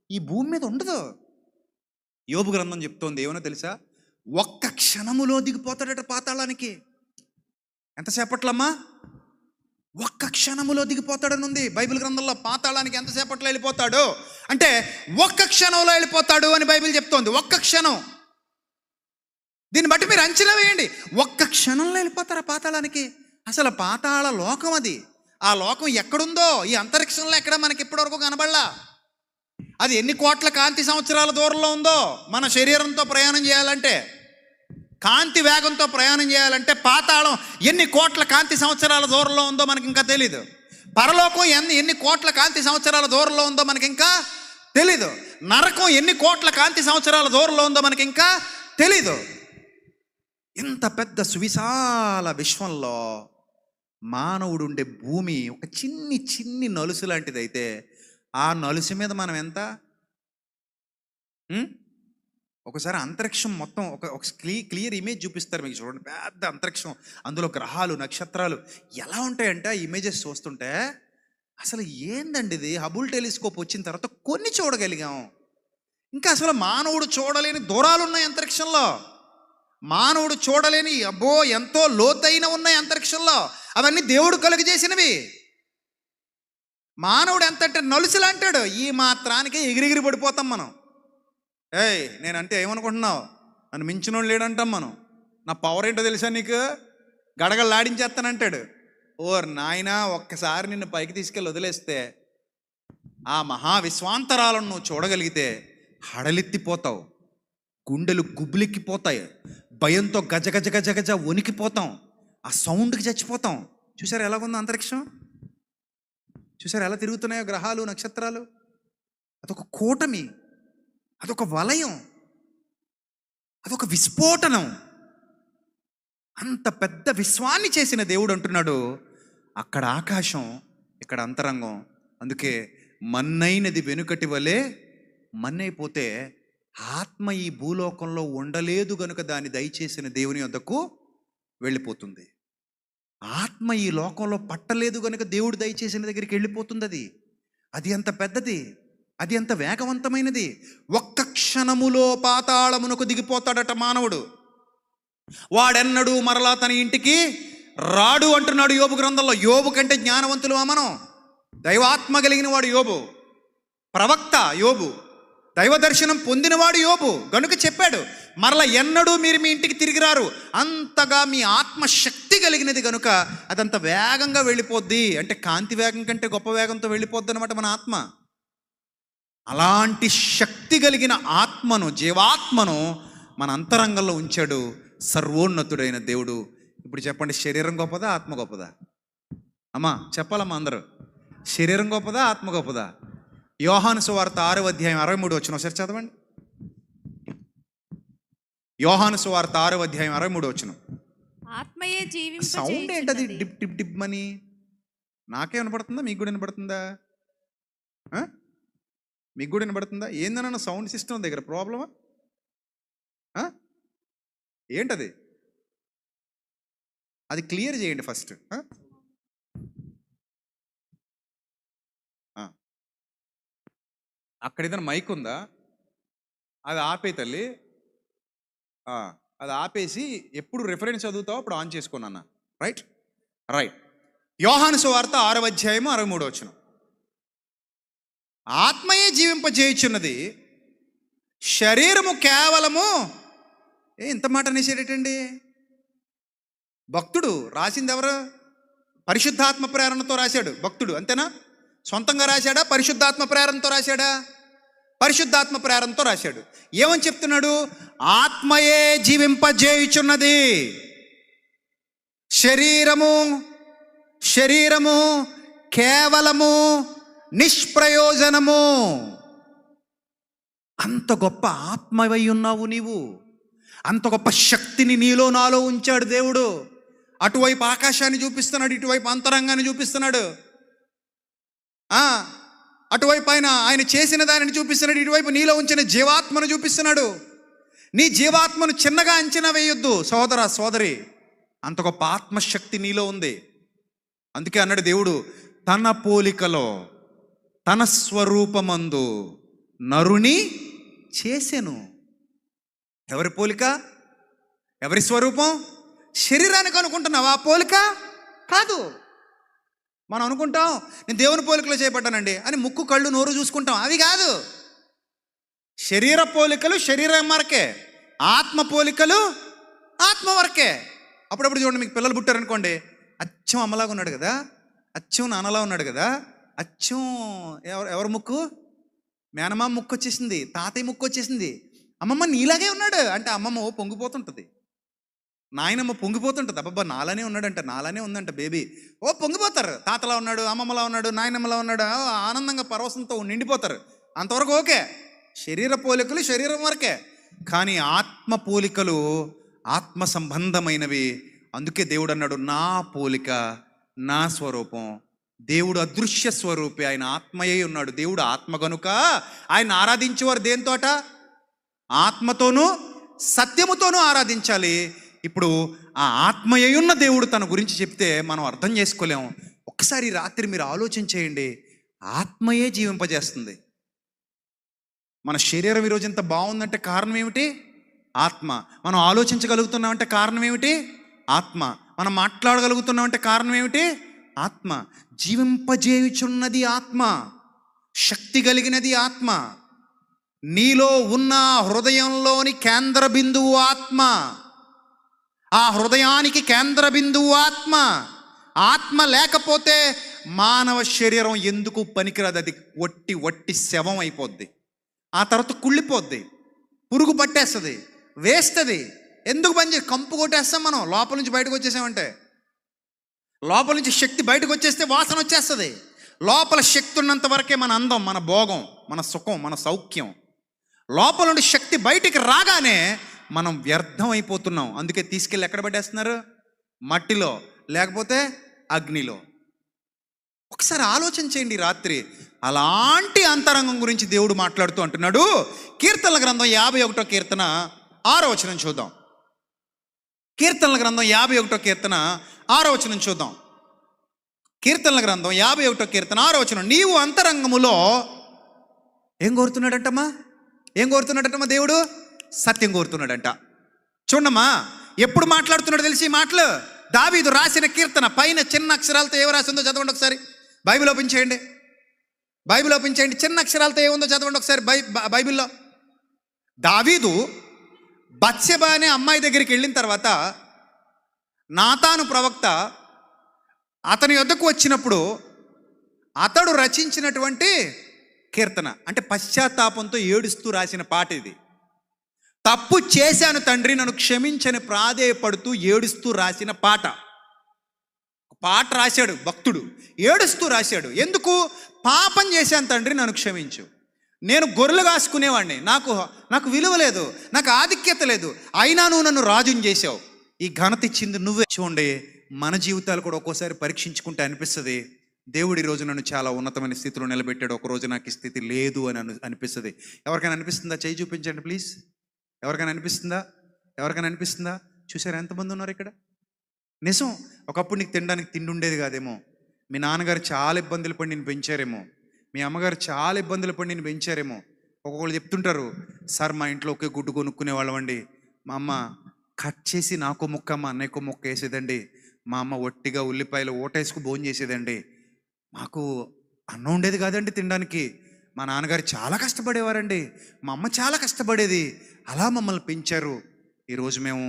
Speaker 1: ఈ భూమి మీద ఉండదు. యోబు గ్రంథం చెప్తోంది ఏమో తెలుసా? 1 క్షణములో దిగిపోతాడట పాతాళానికి. ఎంతసేపట్లమ్మా? 1 క్షణములో దిగిపోతాడని ఉంది బైబిల్ గ్రంథంలో. పాతాళానికి ఎంతసేపట్లో వెళ్ళిపోతాడు? అంటే ఒక్క క్షణంలో వెళ్ళిపోతాడు అని బైబిల్ చెప్తోంది. ఒక్క క్షణం. దీన్ని బట్టి మీరు అంచనా వేయండి. ఒక్క క్షణంలో వెళ్ళిపోతారా పాతాళానికి? అసలు పాతాళ లోకం అది. ఆ లోకం ఎక్కడుందో ఈ అంతరిక్షంలో ఎక్కడ మనకి ఇప్పటివరకు కనబడలా. అది ఎన్ని కోట్ల కాంతి సంవత్సరాల దూరంలో ఉందో మన శరీరంతో ప్రయాణం చేయాలంటే, కాంతి వేగంతో ప్రయాణం చేయాలంటే పాతాళం ఎన్ని కోట్ల కాంతి సంవత్సరాల దూరంలో ఉందో మనకి ఇంకా తెలీదు. పరలోకం ఎన్ని కోట్ల కాంతి సంవత్సరాల దూరంలో ఉందో మనకి ఇంకా తెలీదు. నరకం ఎన్ని కోట్ల కాంతి సంవత్సరాల దూరంలో ఉందో మనకి ఇంకా తెలీదు. ఇంత పెద్ద సువిశాల విశ్వంలో మానవుడు ఉండే భూమి ఒక చిన్ని నలుసు లాంటిదైతే ఆ నలుసు మీద మనం ఎంత? ఒకసారి అంతరిక్షం మొత్తం ఒక క్లియర్ ఇమేజ్ చూపిస్తారు మీకు, చూడండి. పెద్ద అంతరిక్షం, అందులో గ్రహాలు నక్షత్రాలు ఎలా ఉంటాయంటే ఆ ఇమేజెస్ చూస్తుంటే అసలు ఏందండి ఇది. హబుల్ టెలిస్కోప్ వచ్చిన తర్వాత కొన్ని చూడగలిగాం. ఇంకా అసలు మానవుడు చూడలేని దూరాలు ఉన్నాయి అంతరిక్షంలో. మానవుడు చూడలేని ఎంతో లోతైన ఉన్నాయి అంతరిక్షంలో. అవన్నీ దేవుడు కలుగజేసినవి. మానవుడు ఎంత అంటే నలుసులు అంటాడు. ఈ మాత్రానికి ఎగిరిగిరి పడిపోతాం మనం. నేనంటే ఏమనుకుంటున్నావు, నన్ను మించినోడు లేడంటాం మనం. నా పవర్ ఏంటో తెలుసా నీకు, గడగలాడించేస్తానంటాడు. ఓర్ నాయనా, ఒక్కసారి నిన్ను పైకి తీసుకెళ్ళి వదిలేస్తే ఆ మహావిశ్వాంతరాలను నువ్వు చూడగలిగితే హడలెత్తిపోతావు, గుండెలు గుబులెక్కిపోతాయి, భయంతో గజ గజ గజ గజ వణికిపోతాం, ఆ సౌండ్కి చచ్చిపోతాం. చూసారు ఎలాగుందో అంతరిక్షం? చూసారు ఎలా తిరుగుతున్నాయో గ్రహాలు నక్షత్రాలు? అదొక కూటమి, అదొక వలయం, అదొక విస్ఫోటనం. అంత పెద్ద విశ్వాన్ని చేసిన దేవుడు అంటున్నాడు, అక్కడ ఆకాశం, ఇక్కడ అంతరంగం. అందుకే మన్నైనది వెనుకటి వలె మన్నైపోతే ఆత్మ ఈ భూలోకంలో ఉండలేదు గనుక దాన్ని దయచేసిన దేవుని వద్దకు వెళ్ళిపోతుంది. ఆత్మ ఈ లోకంలో పట్టలేదు గనుక దేవుడు దయచేసిన దగ్గరికి వెళ్ళిపోతుంది. అది అంత పెద్దది, అది అంత వేగవంతమైనది. ఒక్క క్షణములో పాతాళమునకు దిగిపోతాడట మానవుడు. వాడెన్నడూ మరలా తన ఇంటికి రాడు అంటున్నాడు యోబు గ్రంథంలో. యోబు కంటే జ్ఞానవంతులు మనం. దైవాత్మ కలిగిన వాడు యోబు, ప్రవక్త యోబు, దైవ దర్శనం పొందినవాడు యోబు. గనుక చెప్పాడు, మరలా ఎన్నడూ మీరు మీ ఇంటికి తిరిగి రారు. అంతగా మీ ఆత్మశక్తి కలిగినది గనుక అదంత వేగంగా వెళ్ళిపోద్ది. అంటే కాంతి వేగం కంటే గొప్ప వేగంతో వెళ్ళిపోద్ది అనమాట మన ఆత్మ. అలాంటి శక్తి కలిగిన ఆత్మను, జీవాత్మను మన అంతరంగంలో ఉంచాడు సర్వోన్నతుడైన దేవుడు. ఇప్పుడు చెప్పండి, శరీరం గొప్పదా ఆత్మ గొప్పదా? అమ్మా చెప్పాలమ్మా అందరూ, శరీరం గొప్పదా ఆత్మ గొప్పదా? యోహాను సువార్త 6వ అధ్యాయం 63 వచనం ఒకసారి చదవండి. యోహాను సువార్త 6వ అధ్యాయం 63 వచనం.
Speaker 2: ఆత్మయే
Speaker 1: సౌండ్ ఏంటది? డిప్ డిప్ డిప్ అని నాకే వినపడుతుందా? మీకు కూడా వినపడుతుందా? మీకు కూడా వినపడుతుందా? ఏందన్న సౌండ్ సిస్టమ్ దగ్గర ప్రాబ్లమా? ఏంటది? అది క్లియర్ చేయండి ఫస్ట్. అక్కడ ఏదైనా మైక్ ఉందా? అది ఆపే తల్లి. అది ఆపేసి ఎప్పుడు రిఫరెన్స్ చదువుతావు అప్పుడు ఆన్ చేసుకోనన్నా. రైట్. యోహాను సువార్త 6వ అధ్యాయము 63 వచనం. ఆత్మయే జీవింపజేయుచున్నది, శరీరము కేవలము. ఇంత మాట అనేసేటండి భక్తుడు. రాసింది ఎవరు? పరిశుద్ధాత్మ ప్రేరణతో రాశాడు భక్తుడు, అంతేనా? సొంతంగా రాశాడా? పరిశుద్ధాత్మ ప్రేరణతో రాశాడా? పరిశుద్ధాత్మ ప్రేరణతో రాశాడు. ఏమని చెప్తున్నాడు? ఆత్మయే జీవింపజేయుచున్నది, శరీరము కేవలము నిష్ప్రయోజనము. అంత గొప్ప ఆత్మవై ఉన్నావు నీవు. అంత గొప్ప శక్తిని నీలో నాలో ఉంచాడు దేవుడు. అటువైపు ఆకాశాన్ని చూపిస్తున్నాడు, ఇటువైపు అంతరంగాన్ని చూపిస్తున్నాడు. అటువైపు ఆయన చేసిన దానిని చూపిస్తున్నాడు, ఇటువైపు నీలో ఉంచిన జీవాత్మను చూపిస్తున్నాడు. నీ జీవాత్మను చిన్నగా అంచనా వేయొద్దు సోదర సోదరి. అంత గొప్ప ఆత్మశక్తి నీలో ఉంది. అందుకే అన్నాడు దేవుడు, తన పోలికలో తన స్వరూపమందు నరుని చేసెను. ఎవరి పోలిక? ఎవరి స్వరూపం? శరీరానికి అనుకుంటున్నావా? పోలిక కాదు. మనం అనుకుంటాం నేను దేవుని పోలికలో చేయబడ్డానండి అని ముక్కు కళ్ళు నోరు చూసుకుంటాం. అవి కాదు. శరీర పోలికలు శరీరం వరకే, ఆత్మ పోలికలు ఆత్మ వరకే. అప్పుడప్పుడు చూడండి, మీకు పిల్లలు పుట్టారనుకోండి, అచ్చం అమ్మలాగా ఉన్నాడు కదా, అచ్చం నాన్నలా ఉన్నాడు కదా, అచ్చం ఎవరి ముక్కు, మేనమామ ముక్కు వచ్చేసింది, తాతయ్య ముక్కు వచ్చేసింది, అమ్మమ్మ నీలాగే ఉన్నాడు అంటే అమ్మమ్మ పొంగిపోతుంటుంది, నాయనమ్మ పొంగిపోతుంటుంది, అబ్బబ్బా నాలానే ఉన్నాడంట, నాలానే ఉందంట బేబీ, పొంగిపోతారు. తాతలా ఉన్నాడు, అమ్మమ్మలా ఉన్నాడు, నాయనమ్మలా ఉన్నాడు, ఆనందంగా పరవశంతో నిండిపోతారు. అంతవరకు ఓకే. శరీర పోలికలు శరీరం వరకే. కానీ ఆత్మ పోలికలు ఆత్మ సంబంధమైనవి. అందుకే దేవుడు అన్నాడు, నా పోలిక నా స్వరూపం. దేవుడు అదృశ్య స్వరూపి, ఆయన ఆత్మయే ఉన్నాడు. దేవుడు ఆత్మ కనుక ఆయన ఆరాధించేవారు దేనితోట? ఆత్మతోనూ సత్యముతోనూ ఆరాధించాలి. ఇప్పుడు ఆ ఆత్మయే ఉన్న దేవుడు తన గురించి చెప్తే మనం అర్థం చేసుకోలేము. ఒక్కసారి రాత్రి మీరు ఆలోచన చేయండి, ఆత్మయే జీవింపజేస్తుంది. మన శరీరం ఈరోజు ఎంత బాగుందంటే కారణం ఏమిటి? ఆత్మ. మనం ఆలోచించగలుగుతున్నామంటే కారణం ఏమిటి? ఆత్మ. మనం మాట్లాడగలుగుతున్నామంటే కారణం ఏమిటి? ఆత్మ. జీవింపజేయుచున్నది ఆత్మ, శక్తి కలిగినది ఆత్మ. నీలో ఉన్న హృదయంలోని కేంద్ర బిందువు ఆత్మ, ఆ హృదయానికి కేంద్ర బిందువు ఆత్మ. ఆత్మ లేకపోతే మానవ శరీరం ఎందుకు పనికిరాదు, అది వట్టి శవం అయిపోద్ది. ఆ తర్వాత కుళ్ళిపోద్ది, పురుగు పట్టేస్తుంది, వేస్తుంది. ఎందుకు పని కంపు కొట్టేస్తాం మనం. లోపల నుంచి బయటకు వచ్చేసామంటే, లోపల నుంచి శక్తి బయటకు వచ్చేస్తే వాసన వచ్చేస్తుంది. లోపల శక్తి ఉన్నంత వరకే మన అందం, మన భోగం, మన సుఖం, మన సౌఖ్యం. లోపల నుండి శక్తి బయటికి రాగానే మనం వ్యర్థం అయిపోతున్నాం. అందుకే తీసుకెళ్ళి ఎక్కడ పట్టేస్తున్నారు? మట్టిలో, లేకపోతే అగ్నిలో. ఒకసారి ఆలోచన చేయండి రాత్రి. అలాంటి అంతరంగం గురించి దేవుడు మాట్లాడుతూ అంటున్నాడు. కీర్తనల గ్రంథం 51వ కీర్తన 6వ వచనం చూద్దాం. కీర్తనల గ్రంథం 51వ కీర్తన 6వ వచనం చూద్దాం. కీర్తనల గ్రంథం 51వ కీర్తన 6వ వచనం. నీవు అంతరంగములో ఏం కోరుతున్నాడంటమ్మా? ఏం కోరుతున్నాడంటమ్మా? దేవుడు సత్యం కోరుతున్నాడంట. చూడమ్మా, ఎప్పుడు మాట్లాడుతున్నాడు తెలిసి మాటలు? దావీదు రాసిన కీర్తన పైన చిన్న అక్షరాలతో ఏమి రాసిందో చదవండి ఒకసారి. బైబిల్ ఓపెన్ చేయండి, బైబిల్ ఓపెన్ చేయండి. చిన్న అక్షరాలతో ఏముందో చదవండి ఒకసారి బైబిల్లో. దావీదు బత్షెబా అనే అమ్మాయి దగ్గరికి వెళ్ళిన తర్వాత నాతాను ప్రవక్త అతని యొద్దకు వచ్చినప్పుడు అతడు రచించినటువంటి కీర్తన, అంటే పశ్చాత్తాపంతో ఏడుస్తూ రాసిన పాట ఇది. తప్పు చేశాను తండ్రి, నన్ను క్షమించని ప్రాధేయపడుతూ ఏడుస్తూ రాసిన పాట. రాశాడు భక్తుడు, ఏడుస్తూ రాశాడు. ఎందుకు? పాపం చేశాను తండ్రి, నన్ను క్షమించు. నేను గొర్రెలు కాసుకునేవాడిని, నాకు విలువ లేదు, నాకు ఆధిక్యత లేదు, అయినా నువ్వు నన్ను రాజుని చేసావు, ఈ ఘనత ఇచ్చింది నువ్వే. చూడండి, మన జీవితాలు కూడా ఒక్కోసారి పరీక్షించుకుంటే అనిపిస్తుంది, దేవుడు ఈరోజు నన్ను చాలా ఉన్నతమైన స్థితిలో నిలబెట్టాడు, ఒకరోజు నాకు ఈ స్థితి లేదు అని అనిపిస్తుంది. ఎవరికైనా అనిపిస్తుందా? చేయి చూపించండి ప్లీజ్. ఎవరికైనా అనిపిస్తుందా? ఎవరికైనా అనిపిస్తుందా? చూసారా ఎంతమంది ఉన్నారు ఇక్కడ? నిజం. ఒకప్పుడు నీకు తినడానికి తిండి ఉండేది కాదేమో, మీ నాన్నగారు చాలా ఇబ్బందులు పడి నేను పెంచారేమో, మీ అమ్మగారు చాలా ఇబ్బందులు పడి నేను పెంచారేమో. ఒక్కొక్కళ్ళు చెప్తుంటారు, సార్ మా ఇంట్లో ఒకే గుడ్డు కొనుక్కునే వాళ్ళమండి, మా అమ్మ కట్ చేసి నాకు ముక్క మా అన్నయ్యకు ముక్క వేసేదండి, మా అమ్మ ఒట్టిగా ఉల్లిపాయలు ఓటేసుకు భోజనం చేసేదండి, మాకు అన్నం ఉండేది కాదండి తినడానికి, మా నాన్నగారు చాలా కష్టపడేవారండి, మా అమ్మ చాలా కష్టపడేది, అలా మమ్మల్ని పెంచారు. ఈరోజు మేము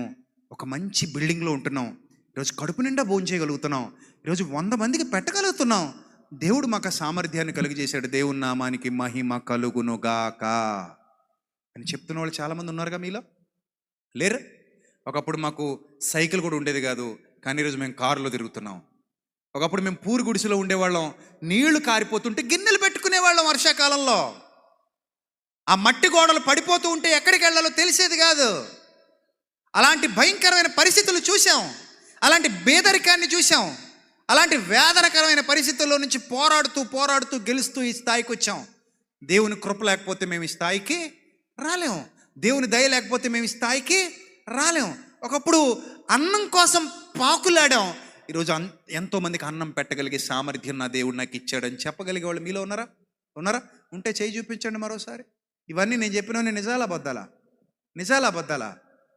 Speaker 1: ఒక మంచి బిల్డింగ్లో ఉంటున్నాం, ఈరోజు కడుపు నిండా భోజనం చేయగలుగుతున్నాం, ఈరోజు 100 మందికి పెట్టగలుగుతున్నాం. దేవుడు మాకు సామర్థ్యాన్ని కలిగజేశాడు. దేవుని నామానికి మహిమ కలుగునుగాక అని చెప్తున్న వాళ్ళు చాలామంది ఉన్నారుగా మీలో, లేరు? ఒకప్పుడు మాకు సైకిల్ కూడా ఉండేది కాదు, కానీ ఈరోజు మేము కారులో తిరుగుతున్నాం. ఒకప్పుడు మేము పూరి గుడిసెలో ఉండేవాళ్ళం, నీళ్లు కారిపోతుంటే గిన్నెలు పెట్టుకునేవాళ్ళం వర్షాకాలంలో. ఆ మట్టి గోడలు పడిపోతూ ఉంటే ఎక్కడికి వెళ్ళాలో తెలిసేది కాదు. అలాంటి భయంకరమైన పరిస్థితులు చూసాం, అలాంటి పేదరికాన్ని చూసాం, అలాంటి వేదనకరమైన పరిస్థితుల్లో నుంచి పోరాడుతూ గెలుస్తూ ఈ స్థాయికి వచ్చాం. దేవుని కృప లేకపోతే మేము ఈ స్థాయికి రాలేం, దేవుని దయ లేకపోతే మేము ఈ స్థాయికి రాలేం. ఒకప్పుడు అన్నం కోసం పాకులాడాం, ఈరోజు ఎంతోమందికి అన్నం పెట్టగలిగే సామర్థ్యం నా దేవుడు నాకు ఇచ్చాడని చెప్పగలిగే వాళ్ళు మీలో ఉన్నారా? ఉంటే చేయి చూపించండి మరోసారి. ఇవన్నీ నేను చెప్పినవన్నీ నిజాలా అబద్ధాలా?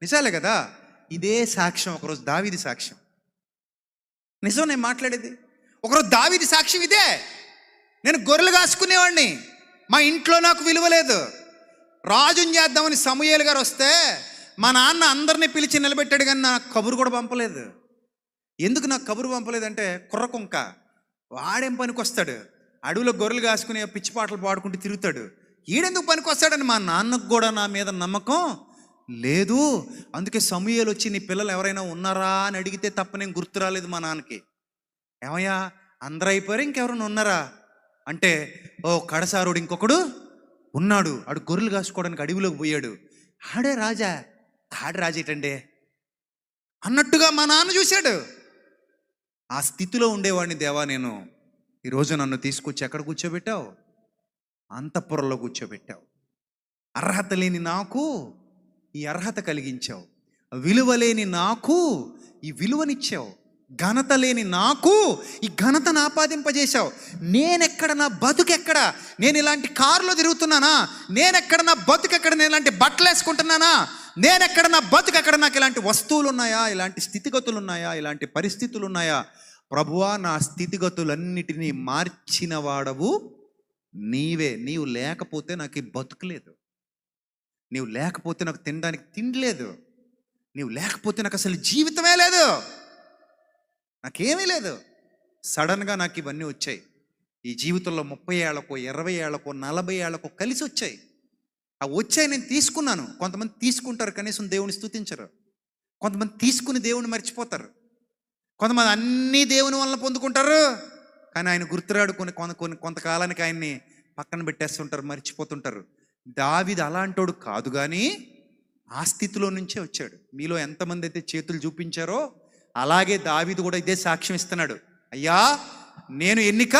Speaker 1: నిజాలే కదా. ఇదే సాక్ష్యం ఒకరోజు దావీదు సాక్ష్యం. నిజం నేను మాట్లాడేది. ఒకరోజు దావీదు సాక్ష్యం ఇదే, నేను గొర్రెలు కాసుకునేవాడిని, మా ఇంట్లో నాకు విలువ లేదు, రాజుని చేద్దామని సమూయేలు గారు వస్తే మా నాన్న అందరినీ పిలిచి నిలబెట్టాడు, కానీ నాకు కబురు కూడా పంపలేదు. ఎందుకు నాకు కబురు పంపలేదంటే, కుర్రకుంక వాడేం పనికి వస్తాడు, అడవిలో గొర్రెలు కాసుకుని పిచ్చి పాటలు పాడుకుంటూ తిరుగుతాడు, ఈడెందుకు పనికి వస్తాడని మా నాన్నకు కూడా నా మీద నమ్మకం లేదు. అందుకే సమూయేలు వచ్చి నీ పిల్లలు ఎవరైనా ఉన్నారా అని అడిగితే తప్ప నేను గుర్తు రాలేదు మా నాన్నకి. ఏమయ్యా అందరూ అయిపోయారు, ఇంకెవరైనా ఉన్నారా అంటే, ఓ కడసారుడు ఇంకొకడు ఉన్నాడు, ఆడు గొర్రెలు కాసుకోవడానికి అడవిలోకి పోయాడు, ఆడే రాజా, ఆడే రాజేటండే అన్నట్టుగా మా నాన్న చూశాడు. ఆ స్థితిలో ఉండేవాడిని దేవా నేను. ఈరోజు నన్ను తీసుకొచ్చి ఎక్కడ కూర్చోబెట్టావు? అంతఃపురంలో కూర్చోబెట్టావు. అర్హత లేని నాకు ఈ అర్హత కలిగించావు, విలువ లేని నాకు ఈ విలువనిచ్చావు, ఘనత లేని నాకు ఈ ఘనతను ఆపాదింపజేశావు. నేనెక్కడ, నా బతుకెక్కడ? నేను ఇలాంటి కారులో తిరుగుతున్నానా? నేనెక్కడ, నా బతుకెక్కడ? నేను ఇలాంటి బట్టలు వేసుకుంటున్నానా? నేనెక్కడ, నా బతుకెక్కడ? నాకు ఇలాంటి వస్తువులు ఉన్నాయా? ఇలాంటి స్థితిగతులు ఉన్నాయా? ఇలాంటి పరిస్థితులు ఉన్నాయా? ప్రభువా, నా స్థితిగతులన్నిటినీ మార్చిన వాడవు నీవే. నీవు లేకపోతే నాకు ఈ బతుకులేదు, నీవు లేకపోతే నాకు తినడానికి తిండి లేదు, నీవు లేకపోతే నాకు అసలు జీవితమే లేదు, నాకేమీ లేదు. సడన్గా నాకు ఇవన్నీ వచ్చాయి. ఈ జీవితంలో 30 ఏళ్లకో 20 ఏళ్లకో 40 ఏళ్లకో కలిసి వచ్చాయి. ఆ వచ్చాయి, నేను తీసుకున్నాను. కొంతమంది తీసుకుంటారు, కనీసం దేవుని స్తుతించరు. కొంతమంది తీసుకుని దేవుని మర్చిపోతారు. కొంతమంది అన్నీ దేవుని వలన పొందుకుంటారు, కానీ ఆయన గుర్తురాడు. కొంతకాలానికి ఆయన్ని పక్కన పెట్టేస్తుంటారు, మర్చిపోతుంటారు. దావీదు అలాంటోడు కాదు, కానీ ఆ స్థితిలో నుంచే వచ్చాడు. మీలో ఎంతమంది అయితే చేతులు చూపించారో అలాగే దావీదు కూడా ఇదే సాక్ష్యం ఇస్తున్నాడు. అయ్యా, నేను ఎన్నిక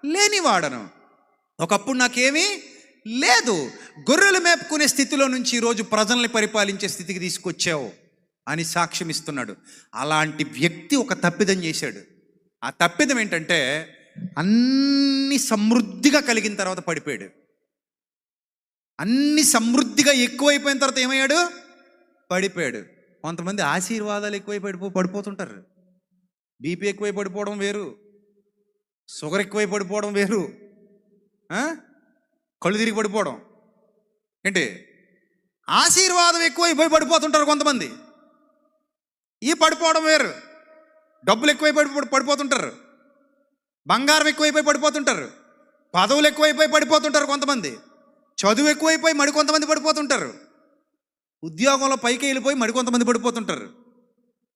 Speaker 1: లేనివాడను, ఒకప్పుడు నాకేమీ లేదు, గొర్రెలు మేపుకునే స్థితిలో నుంచి ఈరోజు ప్రజల్ని పరిపాలించే స్థితికి తీసుకొచ్చావు అని సాక్ష్యం ఇస్తున్నాడు. అలాంటి వ్యక్తి ఒక తప్పిదం చేశాడు. ఆ తప్పిదం ఏంటంటే, అన్ని సమృద్ధిగా కలిగిన తర్వాత పడిపోయాడు. అన్ని సమృద్ధిగా ఎక్కువైపోయిన తర్వాత ఏమయ్యాడు? పడిపోయాడు. కొంతమంది ఆశీర్వాదాలు ఎక్కువై పడిపోతుంటారు. బీపీ ఎక్కువై పడిపోవడం వేరు, షుగర్ ఎక్కువై పడిపోవడం వేరు, కళ్ళు తిరిగి పడిపోవడం ఏంటి? ఆశీర్వాదం ఎక్కువైపోయి పడిపోతుంటారు కొంతమంది. ఈ పడిపోవడం వేరు. డబ్బులు ఎక్కువై పడిపోతుంటారు, బంగారం ఎక్కువైపోయి పడిపోతుంటారు, పదవులు ఎక్కువైపోయి పడిపోతుంటారు కొంతమంది, చదువు ఎక్కువైపోయి మరికొంతమంది పడిపోతుంటారు, ఉద్యోగంలో పైకి వెళ్ళిపోయి మరికొంతమంది పడిపోతుంటారు.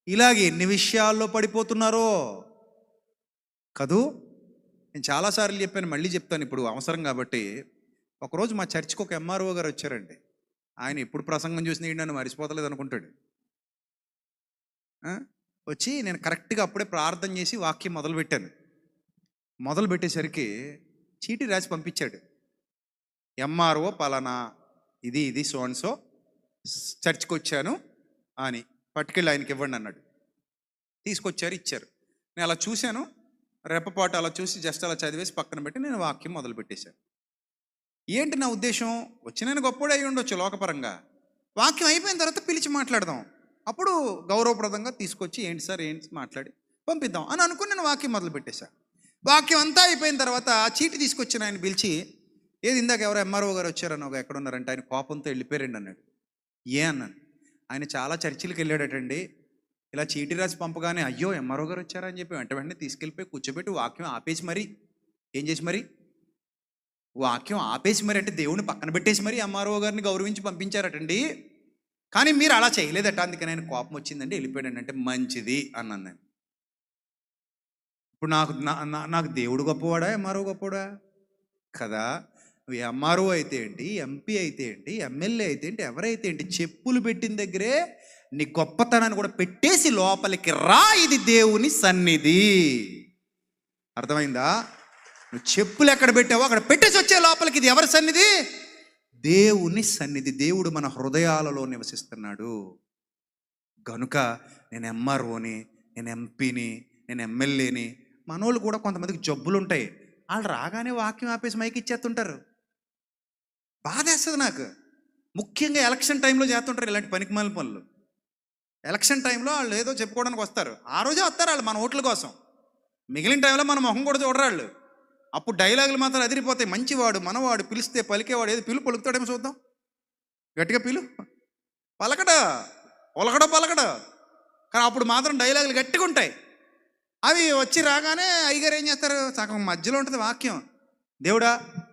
Speaker 1: ఇలాగే ఎన్ని విషయాల్లో పడిపోతున్నారో కదూ. నేను చాలాసార్లు చెప్పాను, మళ్ళీ చెప్తాను ఇప్పుడు అవసరం కాబట్టి. ఒకరోజు మా చర్చికి ఒక ఎంఆర్ఓ గారు వచ్చారండి. ఆయన ఎప్పుడు ప్రసంగం చూసిన నన్ను మర్చిపోతలేదు అనుకుంటాడు. వచ్చి నేను కరెక్ట్గా అప్పుడే ప్రార్థన చేసి వాక్యం మొదలుపెట్టాను. మొదలు పెట్టేసరికి చీటీ రాసి పంపించాడు. ఎంఆర్ఓ పలానా, ఇది సో అండ్ సో, చర్చికి వచ్చాను అని పట్టుకెళ్ళి ఆయనకి ఇవ్వండి అన్నాడు. తీసుకొచ్చారు, ఇచ్చారు. నేను అలా చూశాను, రెప్పపాటు అలా చూసి జస్ట్ అలా చదివేసి పక్కన పెట్టి నేను వాక్యం మొదలు పెట్టేశాను. ఏంటి నా ఉద్దేశం? వచ్చి నేను గొప్పడే అయి ఉండొచ్చు లోకపరంగా, వాక్యం అయిపోయిన తర్వాత పిలిచి మాట్లాడదాం, అప్పుడు గౌరవప్రదంగా తీసుకొచ్చి ఏంటి సార్ ఏంటి మాట్లాడి పంపిద్దాం అని అనుకుని నేను వాక్యం మొదలు పెట్టేశాను. వాక్యం అంతా అయిపోయిన తర్వాత ఆ చీటి తీసుకొచ్చిన ఆయన పిలిచి, ఏది ఇందాక ఎవరో ఎంఆర్ఓ గారు వచ్చారని ఒక ఎక్కడున్నారంటే, ఆయన కోపంతో వెళ్ళిపోయారండి అన్నాడు. ఏ అన్నాను. ఆయన చాలా చర్చిలకు వెళ్ళాడటండి, ఇలా చీటీ రాసి పంపగానే అయ్యో ఎంఆర్ఓ గారు వచ్చారా అని చెప్పి వెంటనే తీసుకెళ్ళిపోయి కూర్చోబెట్టి వాక్యం ఆపేసి మరి ఏం చేసి మరి వాక్యం ఆపేసి మరి అంటే దేవుని పక్కన పెట్టేసి మరి ఎంఆర్ఓ గారిని గౌరవించి పంపించారటండి. కానీ మీరు అలా చేయలేదట, అందుకని ఆయన కోపం వచ్చిందండి వెళ్ళిపోయాడండి అంటే మంచిది అన్నాను నేను. ఇప్పుడు నాకు దేవుడు గొప్పవాడా ఎంఆర్ఓ గొప్పవాడా? కదా. నువ్వు ఎంఆర్ఓ అయితే ఏంటి, ఎంపీ అయితే ఏంటి, ఎమ్మెల్యే అయితే ఏంటి, ఎవరైతే ఏంటి, చెప్పులు పెట్టిన దగ్గరే నీ గొప్పతనాన్ని కూడా పెట్టేసి లోపలికి రా, ఇది దేవుని సన్నిధి. అర్థమైందా? నువ్వు చెప్పులు ఎక్కడ పెట్టావో అక్కడ పెట్టేసి వచ్చే లోపలికి. ఇది ఎవరి సన్నిధి? దేవుని సన్నిధి. దేవుడు మన హృదయాలలో నివసిస్తున్నాడు. గనుక నేను ఎంఆర్ఓని, నేను ఎంపీని, నేను ఎమ్మెల్యేని. మనోళ్ళు కూడా కొంతమందికి జబ్బులు ఉంటాయి, వాళ్ళు రాగానే వాక్యం ఆపేసి మైకి ఇచ్చేస్తుంటారు. బాధేస్తుంది నాకు. ముఖ్యంగా ఎలక్షన్ టైంలో చేస్తుంటారు ఇలాంటి పనికిమాలిన పనులు. ఎలక్షన్ టైంలో వాళ్ళు ఏదో చెప్పుకోవడానికి వస్తారు, ఆ రోజే వస్తారు వాళ్ళు మన ఓట్ల కోసం. మిగిలిన టైంలో మన మొహం కూడా చూడరాళ్ళు. అప్పుడు డైలాగులు మాత్రం అదిరిపోతాయి. మంచివాడు, మనవాడు, పిలిస్తే పలికేవాడు. ఏది పలుకుతాడేమో చూద్దాం. గట్టిగా పలకడా పలకడా. కానీ అప్పుడు మాత్రం డైలాగులు గట్టిగా ఉంటాయి. అవి వచ్చి రాగానే అయ్యగారు ఏం చేస్తారు, సగం మధ్యలో ఉంటుంది వాక్యం. దేవుడా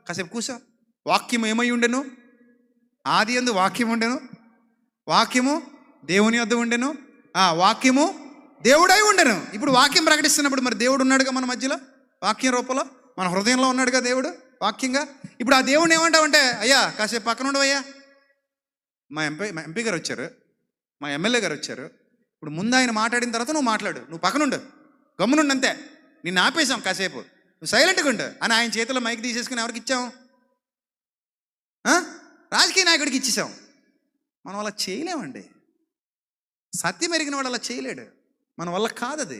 Speaker 1: కాసేపు కూర్చో. వాక్యం ఏమై ఉండెను? ఆది యందు వాక్యం ఉండెను, వాక్యము దేవుని వద్ద ఉండెను, వాక్యము దేవుడై ఉండెను. ఇప్పుడు వాక్యం ప్రకటిస్తున్నప్పుడు మరి దేవుడు ఉన్నాడుగా మన మధ్యలో, వాక్యం రూపంలో మన హృదయంలో ఉన్నాడుగా దేవుడు వాక్యంగా. ఇప్పుడు ఆ దేవుడిని ఏమంటావంటే, అయ్యా కాసేపు పక్కన ఉండవయ్యా. మా ఎంపీ గారు వచ్చారు, మా ఎమ్మెల్యే గారు వచ్చారు. ఇప్పుడు ముందు ఆయన మాట్లాడిన తర్వాత నువ్వు మాట్లాడు, నువ్వు పక్కనుండు, గమ్మునుండు, అంతే. నిన్ను ఆపేశాం, కాసేపు నువ్వు సైలెంట్గా ఉండు అని ఆయన చేతిలో మైక్ తీసేసుకుని ఎవరికి ఇచ్చాం? రాజకీయ నాయకుడికి ఇచ్చేసాం. మనం అలా చేయలేమండి. సత్యం ఎరిగిన వాడు అలా చేయలేడు. మన వల్ల కాదు అది.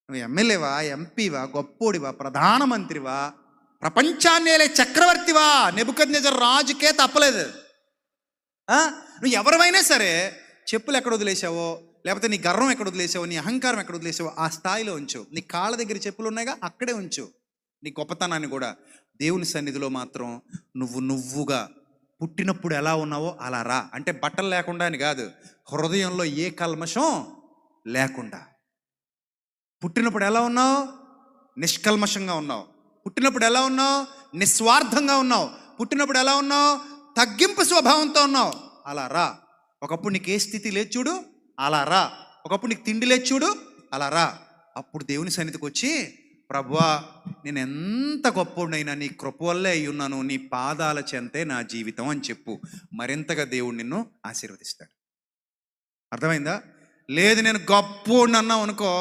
Speaker 1: నువ్వు ఎమ్మెల్యేవా, ఎంపీవా, గొప్పోడివా, ప్రధానమంత్రివా, ప్రపంచాన్నేలే చక్రవర్తివా, నెబుకద్నెజర్ రాజుకే తప్పలేదు. నువ్వు ఎవరివైనా సరే చెప్పులు ఎక్కడ వదిలేసావో, లేకపోతే నీ గర్వం ఎక్కడ వదిలేసావో, నీ అహంకారం ఎక్కడ వదిలేసావో ఆ స్థాయిలో ఉంచు. నీ కాళ్ళ దగ్గర చెప్పులు ఉన్నాయిగా, అక్కడే ఉంచు. నీ గొప్పతనాన్ని కూడా దేవుని సన్నిధిలో మాత్రం నువ్వుగా పుట్టినప్పుడు ఎలా ఉన్నావో అలా రా. అంటే బట్టలు లేకుండా అని కాదు, హృదయంలో ఏ కల్మషం లేకుండా. పుట్టినప్పుడు ఎలా ఉన్నావు? నిష్కల్మషంగా ఉన్నావు. పుట్టినప్పుడు ఎలా ఉన్నావు? నిస్వార్థంగా ఉన్నావు. పుట్టినప్పుడు ఎలా ఉన్నావు? తగ్గింపు స్వభావంతో ఉన్నావు. అలా రా. ఒకప్పుడు నీకు ఏ స్థితి లేదు చూడు, అలా రా. ఒకప్పుడు నీకు తిండి లేదు చూడు, అలా రా. అప్పుడు దేవుని సన్నిధికి వచ్చి, ప్రభువా నేను ఎంత గొప్పనైనా నీ కృప వల్లే అయి ఉన్నాను, నీ పాదాల చెంతే నా జీవితం అని చెప్పు. మరింతగా దేవుడు నిన్ను ఆశీర్వదిస్తాడు. అర్థమైందా? లేదు నేను గొప్పోడిని అన్నావు అనుకో,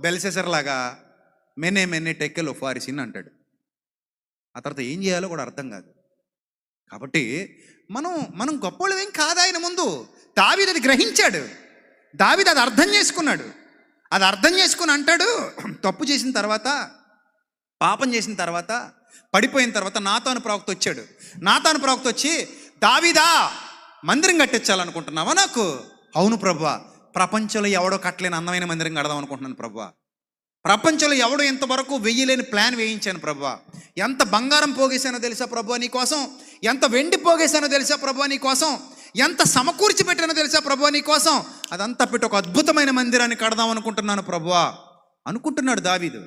Speaker 1: బెల్సెసర్లాగా మెన్నే టెక్కెలో ఫారిసిన్ అంటాడు. ఆ తర్వాత ఏం చేయాలో కూడా అర్థం కాదు. కాబట్టి మనం గొప్పోళ్ళం ఏం కాదు ఆయన ముందు. దావీదు అది గ్రహించాడు, దావీదు అది అర్థం చేసుకున్నాడు. అది అర్థం చేసుకుని అంటాడు, తప్పు చేసిన తర్వాత, పాపం చేసిన తర్వాత, పడిపోయిన తర్వాత నాతాను ప్రవక్త వచ్చాడు. నాతాను ప్రవక్త వచ్చి, దావీదా మందిరం కట్టించాలనుకుంటున్నావా నాకు? అవును ప్రభువా, ప్రపంచంలో ఎవడో కట్టలేని అందమైన మందిరం కడదాం అనుకుంటున్నాను ప్రభువా. ప్రపంచంలో ఎవడో ఇంతవరకు వెయ్యలేని ప్లాన్ వేయించాను ప్రభువా. ఎంత బంగారం పోగేశానో తెలుసా ప్రభువా నీ కోసం, ఎంత వెండి పోగేశానో తెలుసా ప్రభువా నీ కోసం, ఎంత సమకూర్చి పెట్టానో తెలుసా ప్రభువా నీ కోసం. అదంతా పెట్టి ఒక అద్భుతమైన మందిరాన్ని కడదాం అనుకుంటున్నాను ప్రభువా అనుకుంటున్నాడు దావీదు.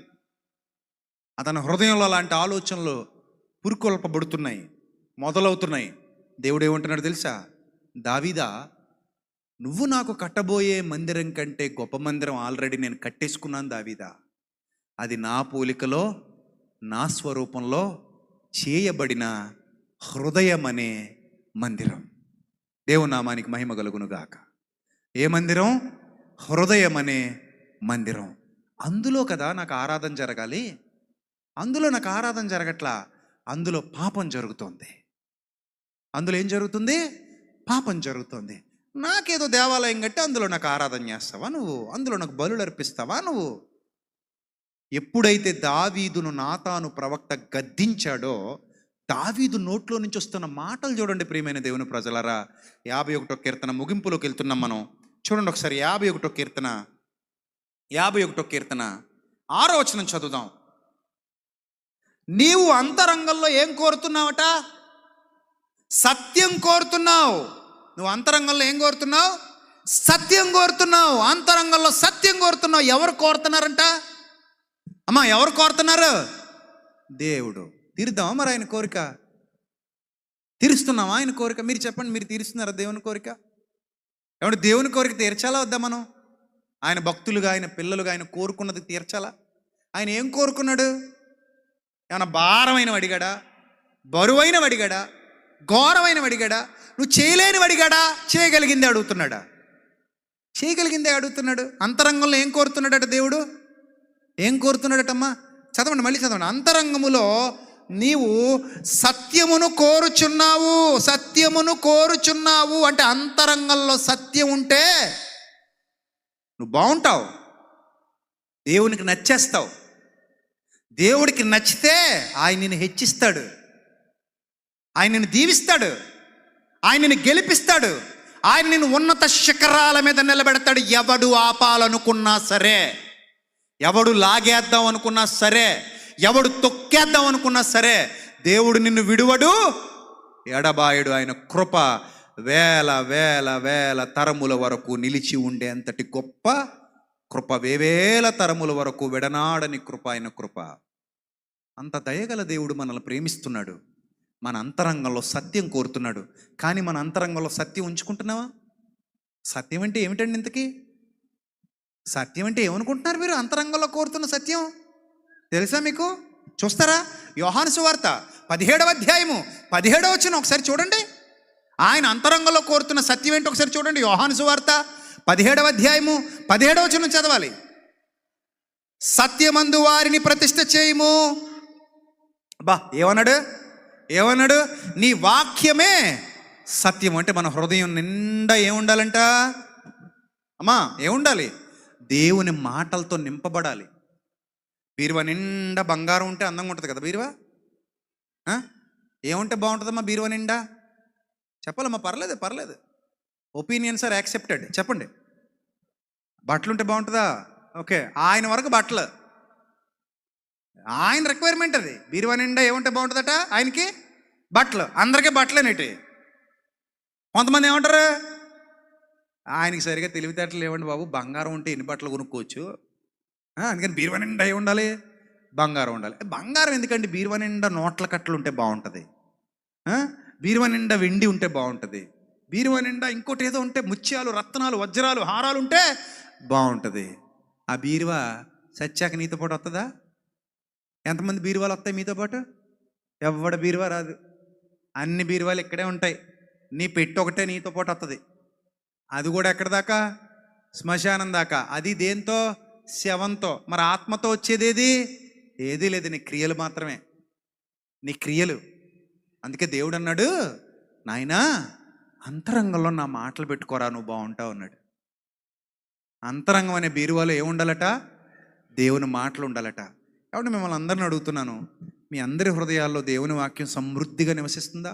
Speaker 1: అతని హృదయంలో అలాంటి ఆలోచనలు పురుకొల్పబడుతున్నాయి, మొదలవుతున్నాయి. దేవుడు ఏమంటున్నాడు తెలుసా? దావీదా, నువ్వు నాకు కట్టబోయే మందిరం కంటే గొప్ప మందిరం ఆల్రెడీ నేను కట్టేసుకున్నాను దావీదా. అది నా పోలికలో, నా స్వరూపంలో చేయబడిన హృదయం అనే మందిరం. దేవుని నామానికి మహిమ కలుగునుగాక. ఏ మందిరం? హృదయం అనే మందిరం. అందులో కదా నాకు ఆరాధన జరగాలి. అందులో నాకు ఆరాధన జరగట్లా, అందులో పాపం జరుగుతోంది. అందులో ఏం జరుగుతుంది? పాపం జరుగుతుంది. నాకేదో దేవాలయం కట్టి అందులో నాకు ఆరాధన చేస్తావా నువ్వు? అందులో నాకు బలులు అర్పిస్తావా నువ్వు? ఎప్పుడైతే దావీదును నాతాను ప్రవక్త గద్దించాడో, దావీదు నోట్లో నుంచి వస్తున్న మాటలు చూడండి ప్రియమైన దేవుని ప్రజలరా. 51వ కీర్తన ముగింపులోకి వెళ్తున్నాం మనం. చూడండి ఒకసారి 51వ కీర్తన 6వ వచనం చదువుదాం. నీవు అంతరంగంలో ఏం కోరుతున్నావట? సత్యం కోరుతున్నావు. నువ్వు అంతరంగంలో ఏం కోరుతున్నావు? సత్యం కోరుతున్నావు. అంతరంగంలో సత్యం కోరుతున్నావు. ఎవరు కోరుతున్నారంట? అమ్మా ఎవరు కోరుతున్నారు? దేవుడు. తీరుద్దామా మరి ఆయన కోరిక? తీరుస్తున్నామా ఆయన కోరిక? మీరు చెప్పండి, మీరు తీరుస్తున్నారా దేవుని కోరిక? ఏమంటే దేవుని కోరిక తీర్చాలా వద్దా మనం? ఆయన భక్తులుగా, ఆయన పిల్లలుగా ఆయన కోరుకున్నది తీర్చాలా? ఆయన ఏం కోరుకున్నాడు? ఏమన్నా భారమైన అడిగాడా? బరువైన అడిగాడా? ఘోరమైన అడిగాడా? నువ్వు చేయలేని అడిగాడా? చేయగలిగిందే అడుగుతున్నాడా? చేయగలిగిందే అడుగుతున్నాడు. అంతరంగంలో ఏం కోరుతున్నాడట దేవుడు? ఏం కోరుతున్నాడటమ్మా? చదవండి, మళ్ళీ చదవండి. అంతరంగములో నీవు సత్యమును కోరుచున్నావు. సత్యమును కోరుచున్నావు అంటే అంతరంగంలో సత్యం ఉంటే నువ్వు బాగుంటావు, దేవునికి నచ్చేస్తావు. దేవుడికి నచ్చితే ఆయన నిన్ను హెచ్చిస్తాడు, ఆయన నిన్ను దీవిస్తాడు, ఆయన నిన్ను గెలిపిస్తాడు, ఆయన నిన్ను ఉన్నత శిఖరాల మీద నిలబెడతాడు. ఎవడు ఆపాలనుకున్నా సరే, ఎవడు లాగేద్దాం అనుకున్నా సరే, ఎవడు తొక్కేద్దాం అనుకున్నా సరే, దేవుడు నిన్ను విడువడు, ఎడబాయుడు. ఆయన కృప వేల వేల వేల తరముల వరకు నిలిచి ఉండేంతటి గొప్ప కృప, వేవేల తరముల వరకు విడనాడని కృప ఆయన కృప. అంత దయగల దేవుడు మనల్ని ప్రేమిస్తున్నాడు. మన అంతరంగంలో సత్యం కోరుతున్నాడు. కానీ మన అంతరంగంలో సత్యం ఉంచుకుంటున్నావా? సత్యం అంటే ఏమిటండి ఇంతకీ? సత్యం అంటే ఏమనుకుంటున్నారు మీరు? అంతరంగంలో కోరుతున్న సత్యం తెలుసా మీకు? చూస్తారా? యోహాను సువార్త 17వ అధ్యాయము 17వ వచనం ఒకసారి చూడండి. ఆయన అంతరంగంలో కోరుతున్న సత్యం ఏంటి ఒకసారి చూడండి. యోహాను సువార్త 17వ అధ్యాయము 17వ వచనం చదవాలి. సత్యమందు వారిని ప్రతిష్ఠ చేయము. బా ఏమన్నాడు? నీ వాక్యమే సత్యం. అంటే మన హృదయం నిండా ఏముండాలంట అమ్మా? ఏముండాలి? దేవుని మాటలతో నింపబడాలి. బీరువా నిండా బంగారం ఉంటే అందంగా ఉంటుంది కదా బీరువా? ఏముంటే బాగుంటుందమ్మా బీరువా నిండా? చెప్పాలమ్మా? పర్లేదు. Opinions are accepted. చెప్పండి. బట్టలు ఉంటే బాగుంటుందా? ఓకే, ఆయన వరకు బట్టలు, ఆయన రిక్వైర్మెంట్ అది. బీరువా నిండా ఏముంటే బాగుంటుందట? ఆయనకి బట్టలు. అందరికీ బట్టలేనేటి? కొంతమంది ఏమంటారు, ఆయనకి సరిగా తెలివితేటలు లేవండి బాబు, బంగారం ఉంటే ఎన్ని బట్టలు కొనుక్కోవచ్చు, అందుకని బీరువా నిండా ఏ ఉండాలి? బంగారం ఉండాలి. బంగారం ఎందుకండి? బీరువా నిండా నోట్ల కట్టలు ఉంటే బాగుంటుంది, బీరువా నిండా వెండి ఉంటే బాగుంటుంది, బీరువా నిండా ఇంకోటి ఏదో ఉంటే ముత్యాలు, రత్నాలు, వజ్రాలు, హారాలు ఉంటే బాగుంటుంది. ఆ బీరువా సచ్చాక నీతో పాటు వస్తుందా? ఎంతమంది బీరువాలు వస్తాయి మీతో పాటు? ఎవడ బీరువా రాదు. అన్ని బీరువాలు ఇక్కడే ఉంటాయి. నీ పెట్టి ఒకటే నీతో పాటు వస్తుంది. అది కూడా ఎక్కడ దాకా? శ్మశానం దాకా. అది దేంతో? శవంతో. మరి ఆత్మతో వచ్చేది ఏదీ లేదు, నీ క్రియలు మాత్రమే, నీ క్రియలు. అందుకే దేవుడు అన్నాడు, నాయనా అంతరంగంలో నా మాటలు పెట్టుకోరా, నువ్వు బాగుంటావు అన్నాడు. అంతరంగం అనే బీరువాలో ఏముండాలట? దేవుని మాటలు ఉండాలట. కాబట్టి మిమ్మల్ని అందరిని అడుగుతున్నాను, మీ అందరి హృదయాల్లో దేవుని వాక్యం సమృద్ధిగా నివసిస్తుందా?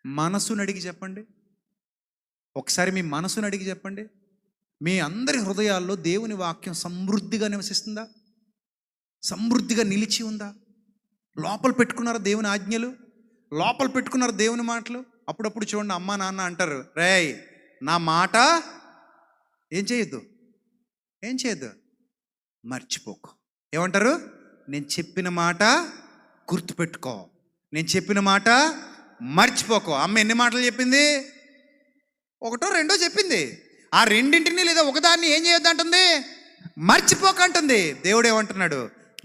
Speaker 1: మనసును అడిగి చెప్పండి. ఒకసారి మీ మనసును అడిగి చెప్పండి. మీ అందరి హృదయాల్లో దేవుని వాక్యం సమృద్ధిగా నివసిస్తుందా? సమృద్ధిగా నిలిచి ఉందా? లోపల పెట్టుకున్నారా దేవుని ఆజ్ఞలు? లోపల పెట్టుకున్నారు దేవుని మాటలు? అప్పుడప్పుడు చూడండి, అమ్మా నాన్న అంటారు, రేయ్ నా మాట ఏం చేయొద్దు, మర్చిపోకు. ఏమంటారు? నేను చెప్పిన మాట గుర్తుపెట్టుకో, నేను చెప్పిన మాట మర్చిపోకో. అమ్మ ఎన్ని మాటలు చెప్పింది? ఒకటో రెండో చెప్పింది. ఆ రెండింటిని లేదా ఒకదాన్ని ఏం చేయొద్దు అంటుంది? మర్చిపోకంటుంది. దేవుడు ఏమంటున్నాడు?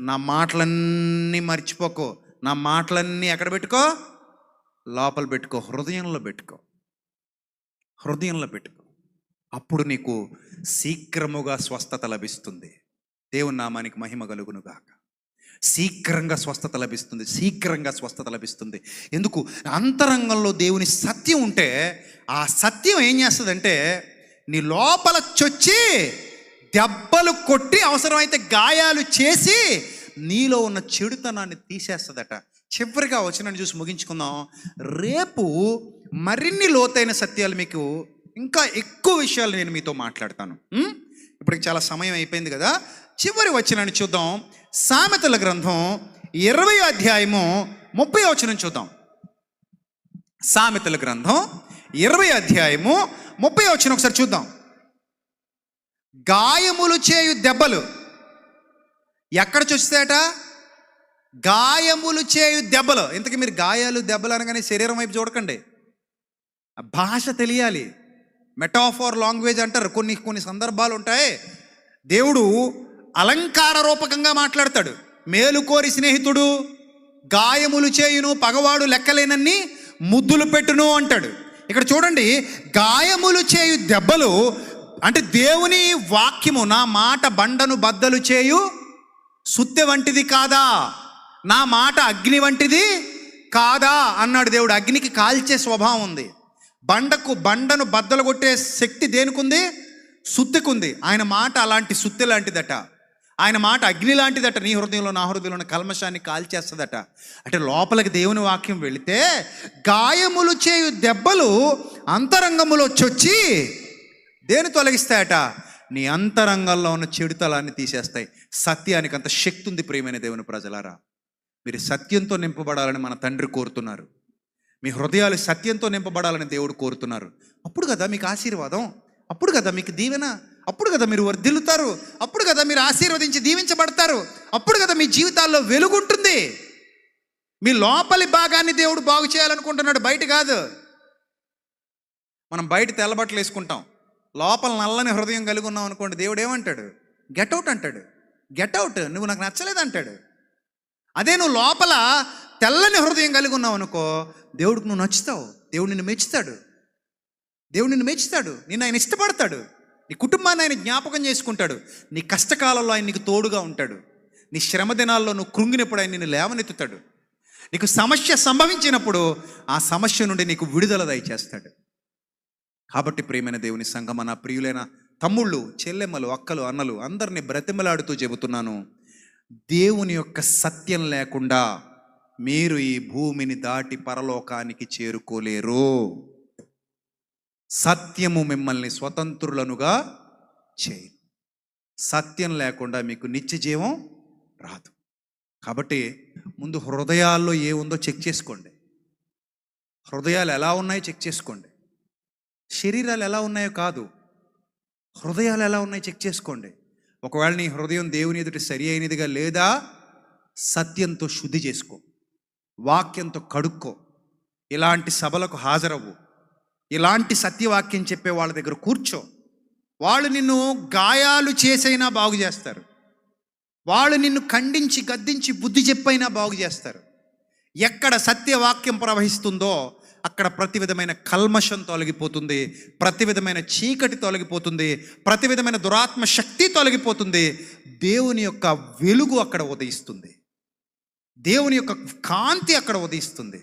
Speaker 1: నా మాటలన్నీ మర్చిపోకో. నా మాటలన్నీ ఎక్కడ పెట్టుకో? లోపల పెట్టుకో, హృదయంలో పెట్టుకో. అప్పుడు నీకు శీఘ్రముగా స్వస్థత లభిస్తుంది. దేవుని నామానికి మహిమ కలుగును గాక. శీఘ్రంగా స్వస్థత లభిస్తుంది. ఎందుకు? అంతరంగంలో దేవుని సత్యం ఉంటే ఆ సత్యం ఏం చేస్తుందంటే నీ లోపల చొచ్చి దెబ్బలు కొట్టి, అవసరమైతే గాయాలు చేసి నీలో ఉన్న చెడుతనాన్ని తీసేస్తుందట. చివరిగా వచనాన్ని చూసి ముగించుకుందాం. రేపు మరిన్ని లోతైన సత్యాలు, మీకు ఇంకా ఎక్కువ విషయాలు నేను మీతో మాట్లాడతాను. ఇప్పటికి చాలా సమయం అయిపోయింది కదా. చివరి వచనాన్ని చూద్దాం. సామెతల గ్రంథం 20వ అధ్యాయము 30వ వచనం చూద్దాం. సామెతల గ్రంథం 20వ అధ్యాయము 30వ వచనం ఒకసారి చూద్దాం. గాయములు చేయు దెబ్బలు ఎక్కడ చూస్తాయట? గాయములు చేయు దెబ్బలు. ఇంతకీ మీరు గాయాలు దెబ్బలు అనగానే శరీరం వైపు చూడకండి, భాష తెలియాలి. మెటాఫోర్ లాంగ్వేజ్ అంటారు. కొన్ని సందర్భాలు ఉంటాయి, దేవుడు అలంకార రూపకంగా మాట్లాడతాడు. మేలుకోరి స్నేహితుడు గాయములు చేయును, పగవాడు లెక్కలేనన్ని ముద్దులు పెట్టును అంటాడు. ఇక్కడ చూడండి, గాయములు చేయు దెబ్బలు అంటే దేవుని వాక్యము, నా మాట బండను బద్దలు చేయు సుత్తె వంటిది కాదా, నా మాట అగ్ని వంటిది కాదా అన్నాడు దేవుడు. అగ్నికి కాల్చే స్వభావం ఉంది. బండను బద్దలు కొట్టే శక్తి దేనికుంది? సుత్తెకుంది. ఆయన మాట అలాంటి సుత్తె లాంటిదట. ఆయన మాట అగ్ని లాంటిదట. నీ హృదయంలో నా హృదయంలో ఉన్న కల్మషాన్ని కాల్చేస్తుందట. అంటే లోపలికి దేవుని వాక్యం వెళితే గాయములు చేయు దెబ్బలు అంతరంగములో చొచ్చి దేని తొలగిస్తాయట? నీ అంతరంగంలో ఉన్న చెడుతలాన్ని తీసేస్తాయి. సత్యానికి అంత శక్తి ఉంది. ప్రియమైన దేవుని ప్రజలారా, మీరు సత్యంతో నింపబడాలని మన తండ్రి కోరుతున్నారు. మీ హృదయాలు సత్యంతో నింపబడాలని దేవుడు కోరుతున్నారు. అప్పుడు కదా మీకు ఆశీర్వాదం, అప్పుడు కదా మీకు దీవెన, అప్పుడు కదా మీరు వర్ధిల్లుతారు, అప్పుడు కదా మీరు ఆశీర్వదించి దీవించబడతారు, అప్పుడు కదా మీ జీవితాల్లో వెలుగుంటుంది. మీ లోపలి భాగాన్ని దేవుడు బాగు చేయాలనుకుంటున్నాడు, బయట కాదు. మనం బయట తెల్లబట్టలు వేసుకుంటాం, లోపల నల్లని హృదయం కలిగి ఉన్నాం అనుకోండి, దేవుడు ఏమంటాడు? గెట్అవుట్ అంటాడు. గెట్అవుట్, నువ్వు నాకు నచ్చలేదు అంటాడు. అదే నువ్వు లోపల తెల్లని హృదయం కలిగి ఉన్నావు అనుకో, దేవుడికి నువ్వు నచ్చుతావు, దేవుడు నిన్ను మెచ్చుతాడు, దేవుడు నిన్ను మెచ్చుతాడు, నిన్ను ఆయన ఇష్టపడతాడు, నీ కుటుంబాన్ని ఆయన జ్ఞాపకం చేసుకుంటాడు, నీ కష్టకాలంలో ఆయన నీకు తోడుగా ఉంటాడు, నీ శ్రమ దినాల్లో నువ్వు కృంగినప్పుడు ఆయన నిన్ను లేవనెత్తుతాడు, నీకు సమస్య సంభవించినప్పుడు ఆ సమస్య నుండి నీకు విడుదల దయచేస్తాడు. కాబట్టి ప్రియమైన దేవుని సంగమా, నా ప్రియులైన తమ్ముళ్ళు, చెల్లెమ్మలు, అక్కలు, అన్నలు అందరినీ బ్రతిమలాడుతూ చెబుతున్నాను, దేవుని యొక్క సత్యం లేకుండా మీరు ఈ భూమిని దాటి పరలోకానికి చేరుకోలేరు. సత్యము మిమ్మల్ని స్వతంత్రులనుగా చేయి. సత్యం లేకుండా మీకు నిత్య జీవం రాదు. కాబట్టి ముందు హృదయాల్లో ఏముందో చెక్ చేసుకోండి. హృదయాలు ఎలా ఉన్నాయో చెక్ చేసుకోండి. శరీరాలు ఎలా ఉన్నాయో కాదు, హృదయాలు ఎలా ఉన్నాయో చెక్ చేసుకోండి. ఒకవేళ నీ హృదయం దేవుని ఎదుటి సరి అయినదిగా లేదా, సత్యంతో శుద్ధి చేసుకో, వాక్యంతో కడుక్కో, ఇలాంటి సభలకు హాజరవ్వు, ఇలాంటి సత్యవాక్యం చెప్పే వాళ్ళ దగ్గర కూర్చో. వాళ్ళు నిన్ను గాయాలు చేసైనా బాగు చేస్తారు, వాళ్ళు నిన్ను ఖండించి గద్దించి బుద్ధి చెప్పైనా బాగు చేస్తారు. ఎక్కడ సత్యవాక్యం ప్రవహిస్తుందో అక్కడ ప్రతి విధమైన కల్మషం తొలగిపోతుంది, ప్రతి విధమైన చీకటి తొలగిపోతుంది, ప్రతి విధమైన దురాత్మ శక్తి తొలగిపోతుంది. దేవుని యొక్క వెలుగు అక్కడ ఉదయిస్తుంది, దేవుని యొక్క కాంతి అక్కడ ఉదయిస్తుంది.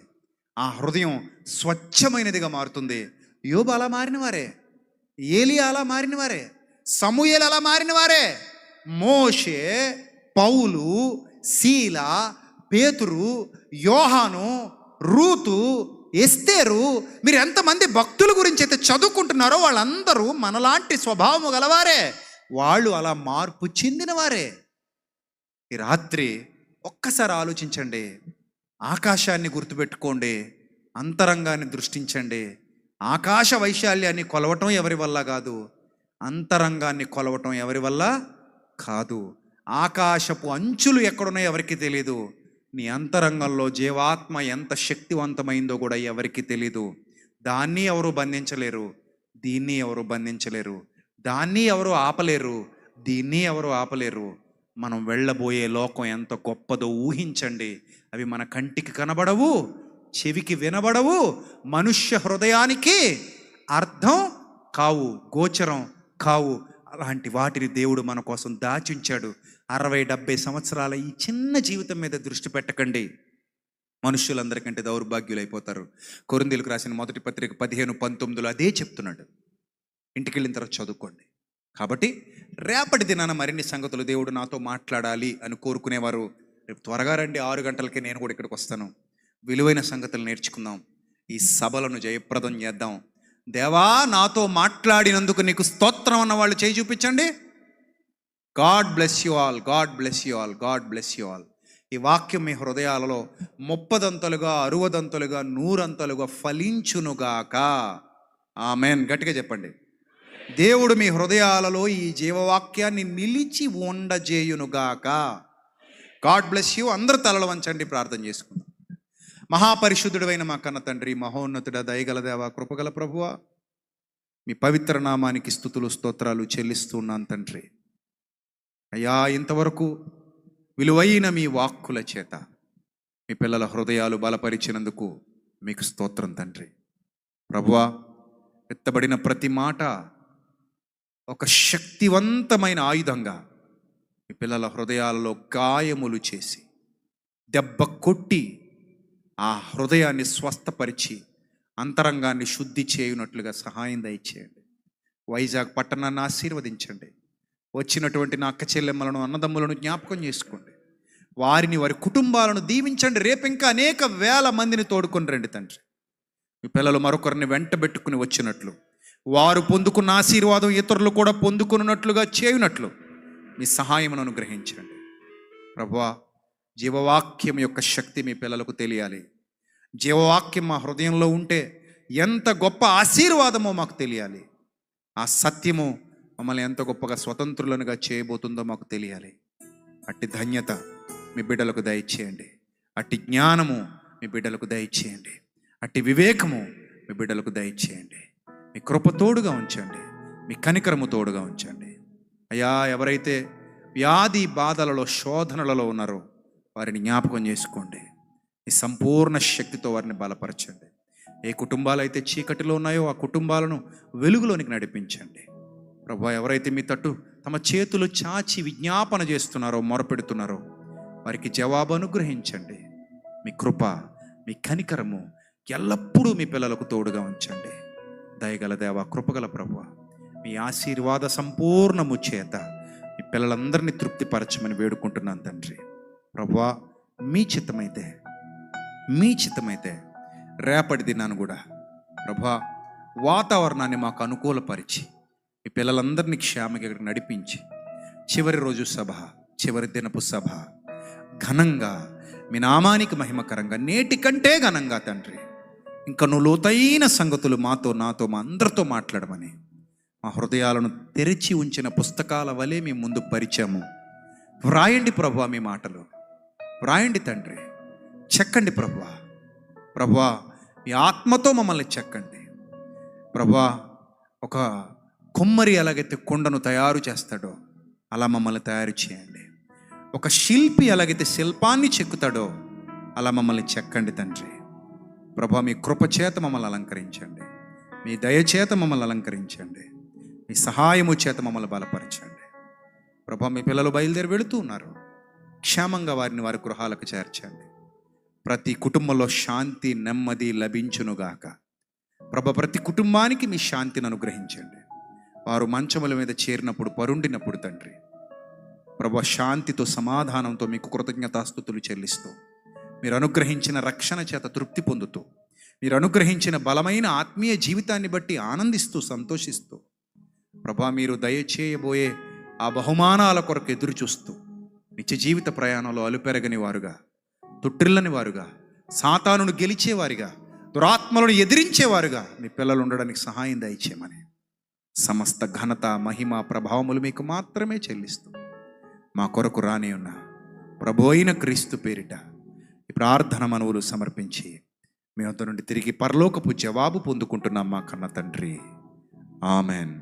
Speaker 1: ఆ హృదయం స్వచ్ఛమైనదిగా మారుతుంది. యోబు అలా మారిన వారే, ఏలియా అలా మారిన వారే, సమూయేలు అలా మారిన వారే, మోషే, పౌలు, శీల, పేతురు, యోహాను, రూతు, ఎస్తేరు, మీరు ఎంతమంది భక్తుల గురించి అయితే చదువుకుంటున్నారో వాళ్ళందరూ మనలాంటి స్వభావం గలవారే, వాళ్ళు అలా మార్పు చెందిన వారే. ఈ రాత్రి ఒక్కసారి ఆలోచించండి, ఆకాశాన్ని గుర్తుపెట్టుకోండి, అంతరంగాన్ని దృష్టించండి. ఆకాశ వైశాల్యాన్ని కొలవటం ఎవరి వల్ల కాదు, అంతరంగాన్ని కొలవటం ఎవరి వల్ల కాదు. ఆకాశపు అంచులు ఎక్కడున్నాయో ఎవరికి తెలియదు, నీ అంతరంగంలో జీవాత్మ ఎంత శక్తివంతమైందో కూడా ఎవరికి తెలీదు. దాన్ని ఎవరు బంధించలేరు, దీన్ని ఎవరు బంధించలేరు, దాన్ని ఎవరు ఆపలేరు, దీన్ని ఎవరు ఆపలేరు. మనం వెళ్ళబోయే లోకం ఎంత గొప్పదో ఊహించండి. అవి మన కంటికి కనబడవు, చెవికి వినబడవు, మనుష్య హృదయానికి అర్థం కావు, గోచరం కావు. అలాంటి వాటిని దేవుడు మన కోసం దాచించాడు. 60-70 సంవత్సరాల ఈ చిన్న జీవితం మీద దృష్టి పెట్టకండి, మనుష్యులందరికంటే దౌర్భాగ్యులైపోతారు. కొరింథీయులకు రాసిన మొదటి పత్రిక 15:19 అదే చెప్తున్నాడు. ఇంటికి వెళ్ళిన తర్వాత చదువుకోండి. కాబట్టి రేపటి దినాన మరిన్ని సంగతులు దేవుడు నాతో మాట్లాడాలి అని కోరుకునేవారు రేపు త్వరగా రండి, 6 గంటలకి నేను కూడా ఇక్కడికి వస్తాను. విలువైన సంగతులు నేర్చుకుందాం, ఈ సభలను జయప్రదం చేద్దాం. దేవా, నాతో మాట్లాడినందుకు నీకు స్తోత్రం అన్న వాళ్ళు చేయి చూపించండి. God bless you all, God bless you all, God bless you all. ఈ వాక్యం మీ హృదయాలలో 30 60 100 ఫలించునుగాక. ఆమెన్. గట్టిగా చెప్పండి. దేవుడు మీ హృదయాలలో ఈ జీవవాక్యాన్ని నిలిచి ఉండజేయునుగాక. God bless you. అందరూ తలలు వంచండి, ప్రార్థన చేసుకుందాం. మహాపరిశుద్ధుడైన మా కన్న తండ్రి, మహోన్నతుడ, దయగల దేవ, కృపగల ప్రభువ, మీ పవిత్ర నామానికి స్తుతులు స్తోత్రాలు చెల్లిస్తున్నాను తండ్రి. అయ్యా, ఇంతవరకు విలువైన మీ వాక్కుల చేత మీ పిల్లల హృదయాలు బలపరిచినందుకు మీకు స్తోత్రం తండ్రి. ప్రభువా, ఎత్తబడిన ప్రతి మాట ఒక శక్తివంతమైన ఆయుధంగా మీ పిల్లల హృదయాలలో గాయములు చేసి దెబ్బ కొట్టి ఆ హృదయాన్ని స్వస్థపరిచి అంతరంగాన్ని శుద్ధి చేయునట్లుగా సహాయం దయచేయండి. వైజాగ్ పట్టణాన్ని ఆశీర్వదించండి. వచ్చినటువంటి నా అక్క చెల్లెమ్మలను, అన్నదమ్ములను జ్ఞాపకం చేసుకోండి. వారిని, వారి కుటుంబాలను దీవించండి. రేపు ఇంకా అనేక వేల మందిని తోడుకొని రండి తండ్రి. మీ పిల్లలు మరొకరిని వెంటబెట్టుకుని వచ్చినట్లు వారు పొందుకున్న ఆశీర్వాదం ఇతరులు కూడా పొందుకున్నట్లుగా చేయునట్లు మీ సహాయమును అనుగ్రహించండి. ప్రభువా, జీవవాక్యం యొక్క శక్తి మీ పిల్లలకు తెలియాలి. జీవవాక్యం మా హృదయంలో ఉంటే ఎంత గొప్ప ఆశీర్వాదమో మాకు తెలియాలి. ఆ సత్యము మమ్మల్ని ఎంత గొప్పగా స్వతంత్రులనుగా చేయబోతుందో మాకు తెలియాలి. అట్టి ధన్యత మీ బిడ్డలకు దయచేయండి. అట్టి జ్ఞానము మీ బిడ్డలకు దయచేయండి. అట్టి వివేకము మీ బిడ్డలకు దయచేయండి. మీ కృప తోడుగా ఉంచండి. మీ కనికరము తోడుగా ఉంచండి. అయ్యా, ఎవరైతే వ్యాధి బాధలలో శోధనలలో ఉన్నారో వారిని జ్ఞాపకం చేసుకోండి. ఈ సంపూర్ణ శక్తితో వారిని బలపరచండి. ఏ కుటుంబాలు అయితే చీకటిలో ఉన్నాయో ఆ కుటుంబాలను వెలుగులోనికి నడిపించండి. ప్రభువా, ఎవరైతే మీ తట్టు తమ చేతులు చాచి విజ్ఞాపన చేస్తున్నారో, మొరపెడుతున్నారో వారికి జవాబు అనుగ్రహించండి. మీ కృప, మీ కనికరము ఎల్లప్పుడూ మీ పిల్లలకు తోడుగా ఉంచండి. దయగల దేవా, కృపగల ప్రభువా, మీ ఆశీర్వాద సంపూర్ణము చేత మీ పిల్లలందరినీ తృప్తిపరచమని వేడుకుంటున్నాను తండ్రి. ప్రభువా, మీ చిత్తమైతే రేపటి దినాన్ని కూడా ప్రభువా వాతావరణాన్ని మాకు అనుకూలపరిచి మీ పిల్లలందరినీ క్షేమకి ఇక్కడికి నడిపించి చివరి రోజు సభ, చివరి దినపు సభ ఘనంగా మీ నామానికి మహిమకరంగా, నేటి కంటే ఘనంగా తండ్రి, ఇంకా నువ్వు లోతైన సంగతులు మాతో, నాతో, మా అందరితో మాట్లాడమని మా హృదయాలను తెరిచి ఉంచిన పుస్తకాల వలె మీ ముందు పరిచయము. వ్రాయండి ప్రభువా, మీ మాటలు వ్రాయండి తండ్రి. చెక్కండి ప్రభువా, మీ ఆత్మతో మమ్మల్ని చెక్కండి ప్రభువా. ఒక కుమ్మరి ఎలాగైతే కొండను తయారు చేస్తాడో అలా మమ్మల్ని తయారు చేయండి. ఒక శిల్పి ఎలాగైతే శిల్పాన్ని చెక్కుతాడో అలా మమ్మల్ని చెక్కండి తండ్రి. ప్రభువా, మీ కృప చేత మమ్మల్ని అలంకరించండి. మీ దయచేత మమ్మల్ని అలంకరించండి. మీ సహాయము చేత మమ్మల్ని బలపరచండి. ప్రభువా, మీ పిల్లలు బయలుదేరి వెళుతూ ఉన్నారు. క్షేమంగా వారిని వారి గృహాలకు చేర్చండి. ప్రతి కుటుంబంలో శాంతి, నెమ్మది లభించునుగాక. ప్రభు, ప్రతి కుటుంబానికి మీ శాంతిని అనుగ్రహించండి. వారు మంచముల మీద చేరినప్పుడు, పరుండినప్పుడు తండ్రి ప్రభు, శాంతితో, సమాధానంతో మీకు కృతజ్ఞతాస్తుతులు చెల్లిస్తూ, మీరు అనుగ్రహించిన రక్షణ చేత తృప్తి పొందుతూ, మీరు అనుగ్రహించిన బలమైన ఆత్మీయ జీవితాన్ని బట్టి ఆనందిస్తూ, సంతోషిస్తూ ప్రభా, మీరు దయచేయబోయే ఆ బహుమానాల కొరకు ఎదురు చూస్తూ నిత్య జీవిత ప్రయాణంలో అలుపెరగని వారుగా, తుట్టిల్లని వారుగా, సాతానును గెలిచేవారిగా, దురాత్మలను ఎదిరించేవారుగా మీ పిల్లలు ఉండడానికి సహాయం దయచేయమని సమస్త ఘనత, మహిమ, ప్రభావములు మీకు మాత్రమే చెల్లిస్తూ మా కొరకు రాని ఉన్న ప్రభు అయిన క్రీస్తు పేరిట ఈ ప్రార్థన మనవులు సమర్పించి మీ వద్ద నుండి తిరిగి పరలోకపు జవాబు పొందుకుంటున్నాం మా కన్న తండ్రి. ఆమెన్.